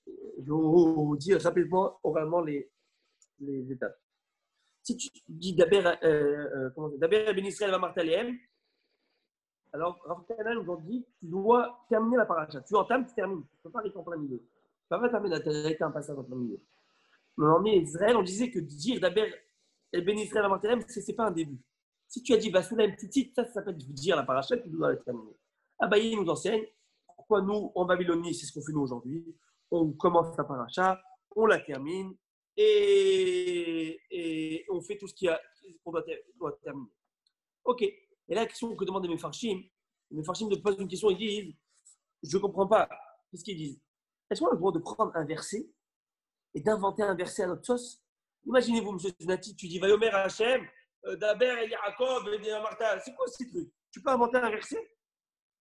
Je vous dis rapidement, oralement, les étapes. Si tu dis d'Aber Ben Israël va martaléem, alors Rav Kana nous a dit tu dois terminer la paracha. Tu entames, tu termines. Tu ne peux pas arrêter en plein milieu. Tu ne peux pas t'arrêter un passage en plein milieu. Mais en Israël, on disait que dire d'Aber Ben Israël va martaléem, ce n'est pas un début. Si tu as dit Basulaim Tzitzit, ça s'appelle dire la paracha, tu dois la terminer. Abaye nous enseigne pourquoi nous, en Babylonie, c'est ce qu'on fait nous aujourd'hui. On commence la paracha, on la termine et on fait tout ce qu'on doit terminer. Ok. Et là, la question que demandent les Mefarshim te posent une question, ils disent je ne comprends pas. Qu'est-ce qu'ils disent? Est-ce qu'on a le droit de prendre un verset et d'inventer un verset à notre sauce? Imaginez-vous, M. Zenati, tu dis Vayomer Hachem, Daber El Yaakov, El Martha. C'est quoi ces trucs? Tu peux inventer un verset?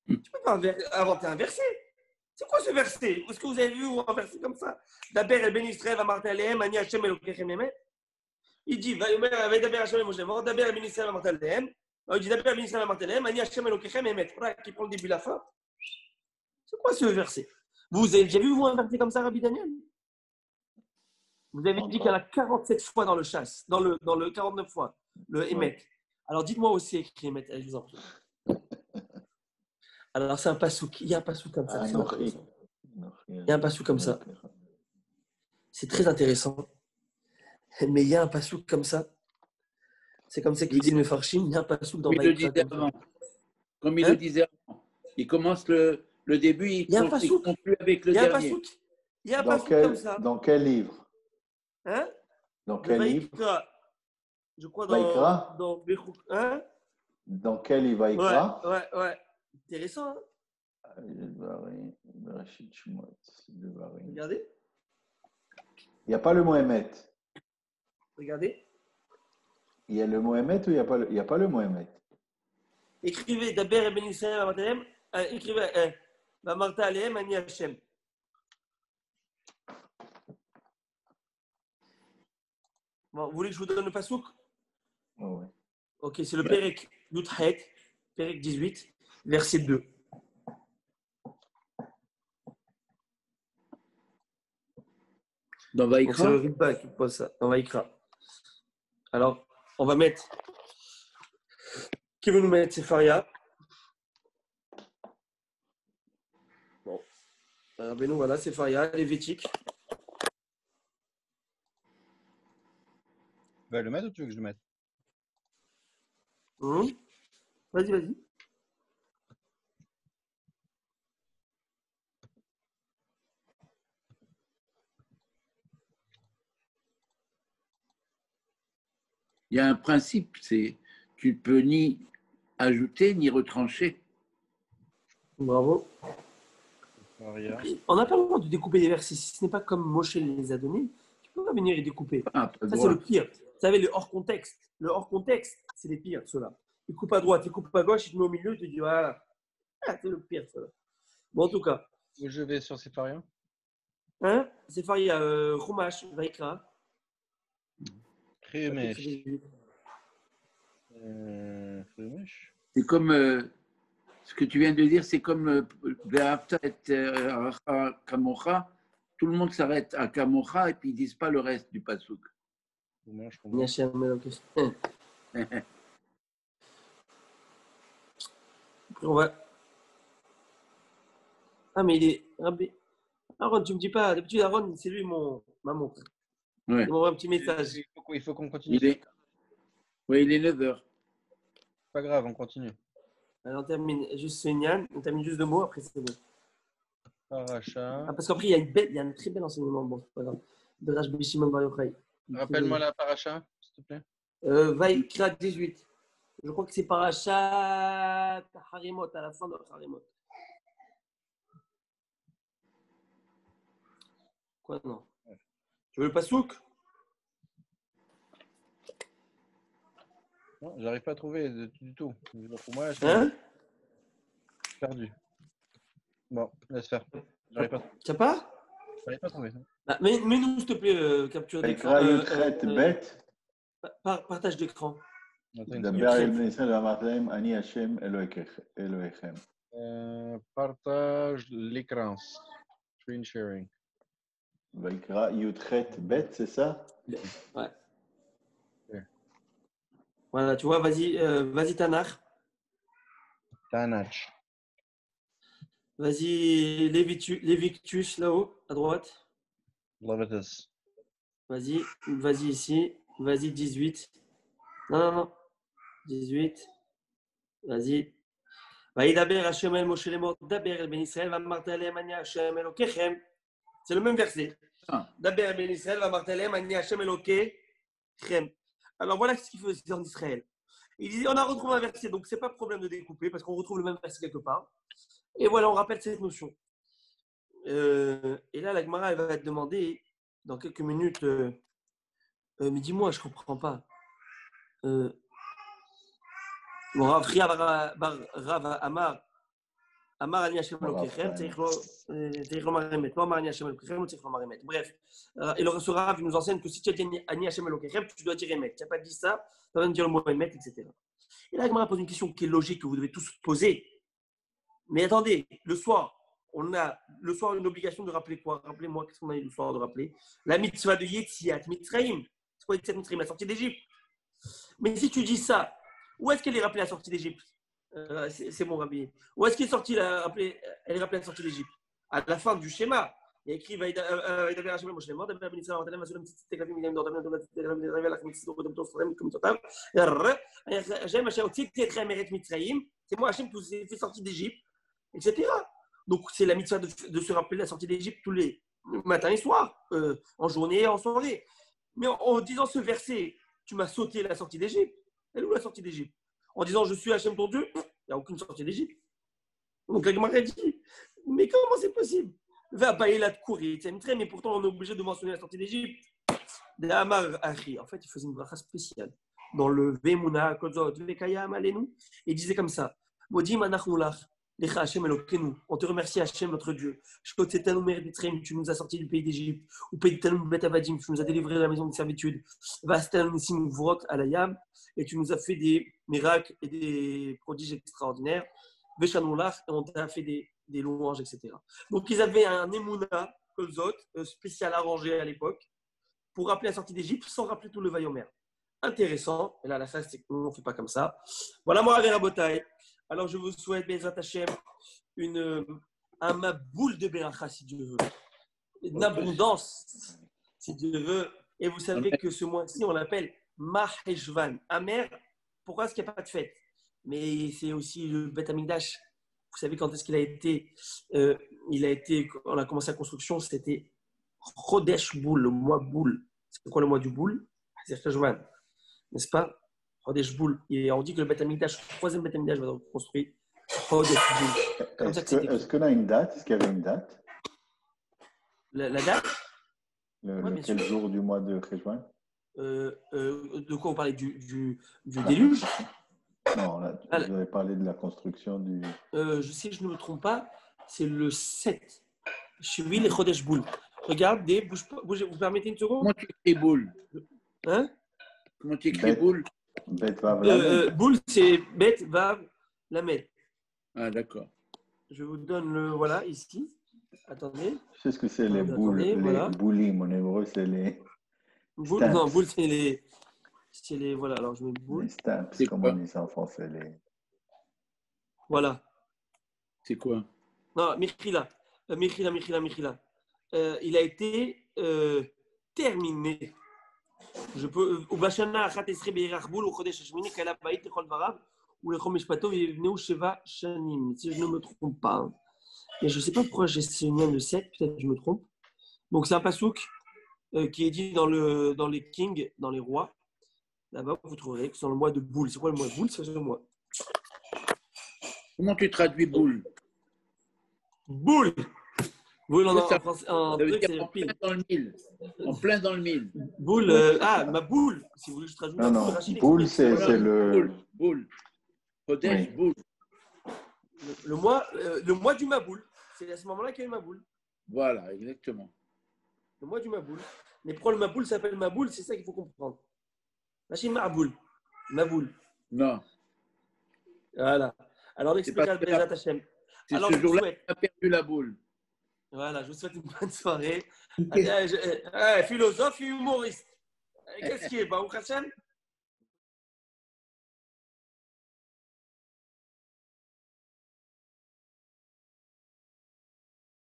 Tu peux pas inventer un verset. C'est quoi ce verset? Est-ce que vous avez vu un verset comme ça? Daber El Ben Israël va Martha Alehem, Ani Hachem Elokechem Emet. Il dit Vayomer Daber Hachem El Moshe Mort, Daber El Ben Israël va Martha Alehem. Il dit Daber El Ben Israël va Martha Alehem, Ani Hachem Elokechem Emet. Voilà, qui prend le début et la fin. C'est quoi ce verset? Vous avez déjà vu un verset comme ça, Rabbi Daniel? Vous avez dit qu'il y en a 47 fois dans le chasse, dans le 49 fois, le Emet. Alors dites-moi aussi écrit Emet, je vous en prie. Alors c'est un pasouk, il y a un pasouk comme ça. Il y a un pasouk comme ça. C'est très intéressant. Mais il y a un pasouk comme ça. C'est comme ça qu'il dit le Farshim, il y a un pasouk dans Vaïkra. Comme il le disait avant. Il commence le début, il conclut avec le dernier. Il y a un pasouk comme ça. Dans quel livre? Hein? Dans quel livre? Je crois dans Bechuk. Hein? Dans quel livre Vaïkra? Ouais. Intéressant. Hein? Regardez. Il n'y a pas le mot Emet. Regardez. Il y a le mot Emet ou il n'y a pas le mot Emet? Écrivez Daber Ben Israël Vamartalem. Écrivez Vamarta Alehem Ani Hashem. Bon, vous voulez que je vous donne le pasouk? Oh, ouais. Ok, c'est le Perek Yudhet, Perek 18, verset 2. Dans Donc, c'est Vaïkra? le Ritba qui pose ça, dans Vaïkra. Alors, on va mettre. Qui veut nous mettre? C'est Faria. Bon. Rabbeinu, voilà, c'est Faria, Lévitique. Tu vas le mettre ou tu veux que je le mette? Vas-y, vas-y. Il y a un principe, c'est tu ne peux ni ajouter ni retrancher. Bravo. Faria. On n'a pas le droit de découper les versets. Si ce n'est pas comme Moshe les a donnés, tu peux pas venir les découper. Ah, pas le Ça, c'est droit. le pire. Vous savez, le hors-contexte. Le hors-contexte, c'est les pires, ceux-là. Ils coupent à droite, ils coupent à gauche, ils te mettent au milieu, tu te dis, voilà. Ah, c'est le pire, ceux-là. Bon, en tout cas. Où je vais sur Sefaria? Hein? C'est Faria, Chumash, Vaikra. Chumash. C'est comme ce que tu viens de dire, c'est comme Ve'afta et Kamocha. Tout le monde s'arrête à Kamocha et puis ils ne disent pas le reste du pasouk. On va... Ah, mais il est. Aaron, tu me dis pas. D'habitude, Aaron, c'est lui ma montre. Ouais. Il m'envoie un petit message. Il faut qu'on continue. Oui, il est 9h. Pas grave, on continue. Alors, on termine juste Seigneur, on termine juste 2 mots, après c'est bon. Paracha. Ah, parce qu'après, il y a un très bel enseignement. Bon, c'est pas grave. De Rashbi Shimon Bar Yochai. Rappelle-moi la paracha, s'il te plaît. Vaikra 18. Je crois que c'est Paracha Harimot, à la fin de Harimot. Quoi, non? Tu veux le pasouk? Non, j'arrive pas à trouver du tout. Pour moi, Hein? Perdu. Bon, laisse faire. J'arrive pas. Tu n'as pas? J'arrive pas à trouver. Ah, mets-nous, s'il te plaît, capture d'écran. Partage d'écran. Partage l'écran. Screen sharing. Vaikra Yudchet Bet, c'est ça? Ouais. Voilà, tu vois, vas-y Tanakh. Tanakh. Vas-y Léviticus là-haut, à droite. Leviticus. Vas-y ici. Vas-y 18. Non. 18. Vas-y. Vaïdaber Hashem el Moshe lemot daber el ben Israël va martelem ani Hashem elokechem. C'est le même verset. Daber el ben Israël va martelem ani Hashem elokechem. Alors voilà ce qu'il faisait en Israël. Il disait, on a retrouvé un verset, donc c'est pas problème de découper parce qu'on retrouve le même verset quelque part. Et voilà, on rappelle cette notion. Et là, la Gemara, elle va te demander dans quelques minutes, mais dis-moi, je comprends pas. Bon, Rav Amar Ani Hashem Elokechem, Tzarich lomar emet. Lo Amar Ani Hashem Elokechem, Tzarich lomar emet. Bref, et ce Rav nous enseigne que si tu as dit Ani Hashem Elokechem, tu dois dire emet. Tu n'as pas dit ça, tu vas dire le mot emet, etc. Et là, Gemara pose une question qui est logique, que vous devez tous poser. Mais attendez, le soir, on a une obligation de rappeler quoi? Rappelez-moi, qu'est-ce qu'on a eu le soir de rappeler? La mitzvah de Yetziat Mitzrayim. C'est quoi Yetziat Mitzrayim? La sortie d'Égypte. Mais si tu dis ça, où est-ce qu'elle est rappelée la sortie d'Égypte? C'est mon rabbi. Où est-ce qu'elle est sortie elle est rappelée la sortie d'Égypte? À la fin du schéma. Il y a écrit Vaïdaber Hashem el Moshe lemot daber ben Israël martelem asulam tzitzit kavim midem dor daber daber lach mitzvot dor daber sorem komitotav Hashem asher hotzit etchem eret Mitzrayim. C'est moi Hashem qui vous ai fait sortir d'Égypte, etc. Donc c'est la mitzvah de se rappeler la sortie d'Égypte tous les matins et soirs, en journée et en soirée. Mais en disant ce verset, tu m'as sauté la sortie d'Égypte. Elle est où la sortie d'Égypte? En disant je suis Hashem ton Dieu, il n'y a aucune sortie d'Égypte. Donc la Gemara dit, mais comment c'est possible? Va bailler la courir, mais pourtant on est obligé de mentionner la sortie d'Égypte. En fait, il faisait une bracha spéciale. Dans le Vemuna, Kozot, Vekayam, Alenu, il disait comme ça. Modim anachulach, Lecha Hashem Elokeinu. On te remercie, Hashem, notre Dieu. Tu nous as sortis du pays d'Égypte. Ou pays de Bet Avadim, tu nous as délivré de la maison de servitude. Et tu nous as fait des miracles et des prodiges extraordinaires. Veshanulach, et on t'a fait des louanges, etc. Donc, ils avaient un Emouna, Kolzot, spécial arrangé à l'époque, pour rappeler la sortie d'Égypte sans rappeler tout le Vayomer. Intéressant. Et là, la phase, c'est que nous, on ne fait pas comme ça. Voilà, moi, Rabotai. Alors, je vous souhaite, Bezrat Hashem, un maboule de Beracha, si Dieu veut. Une abondance, si Dieu veut. Et vous savez que ce mois-ci, on l'appelle Maheshvan. Amer, pourquoi est-ce qu'il n'y a pas de fête? Mais c'est aussi le Beth Amikdash. Vous savez quand est-ce qu'il a été on a commencé la construction, c'était Chodesh Boul, le mois boule. C'est quoi le mois du boule? C'est Maheshvan, n'est-ce pas? Chodesh Boul. Et on dit que le Beth Amikdash, le troisième Beth Amikdash va être construit. Chodesh Boul. Est-ce qu'on a une date? Est-ce qu'il y avait une date? La date? Quel jour du mois de Cheshvan? De quoi on parlait? Du déluge? Non, là, vous avez parlé de la construction du... Si je ne me trompe pas, c'est le 7. Shvi le Chodesh Boul. Regardez, bougez, vous permettez une seconde? Comment tu écris boule? Hein? Comment tu écris boule? Bet Vav Lamed. Boule, c'est Bet Vav Lamed. Ah, d'accord. Je vous donne le... Voilà, ici. Attendez. Je sais ce que c'est les boules. Les boulim, en hébreu, c'est les... Boule, non, boule, c'est les... Voilà, alors je mets boule. Les stamps, comme on dit ça en français. Voilà. C'est quoi? Non, Michila. Michila. Il a été terminé. Je peux... Ou Bashana, Achat Esre Beirach Boul, ou Chodesh Hashmini, Kala Baït, Lechol Varav, ou Lechom Mishpato, Vivneu Sheva Shanim. Si je ne me trompe pas. Et je ne sais pas pourquoi j'ai signé le 7, peut-être que je me trompe. Donc c'est un pasouk qui est dit dans les kings, dans les rois. Là-bas, vous trouverez que c'est dans le mois de boule. C'est quoi le mois de boule? C'est le mois. Comment tu traduis boule? Boule! Boule en Ça français. veut dire en plein dans le mille. En plein dans le mille. Boule. Ma boule. Si vous voulez que je traduise. Non. Boule, c'est le... Boule. Chodesh, oui. boule. Le mois du Maboul. C'est à ce moment-là qu'il y a eu Maboul. Voilà, exactement. Le mois du Maboul. Mais pourquoi le Maboul s'appelle Maboul? C'est ça qu'il faut comprendre. Machine Maboul. Maboul. Non. Voilà. Alors, on explique à Bezrat Hashem. C'est ce jour-là que tu as perdu la boule. Voilà, je vous souhaite une bonne soirée. Philosophe et humoriste. Qu'est-ce qui est? Baruch Hashem?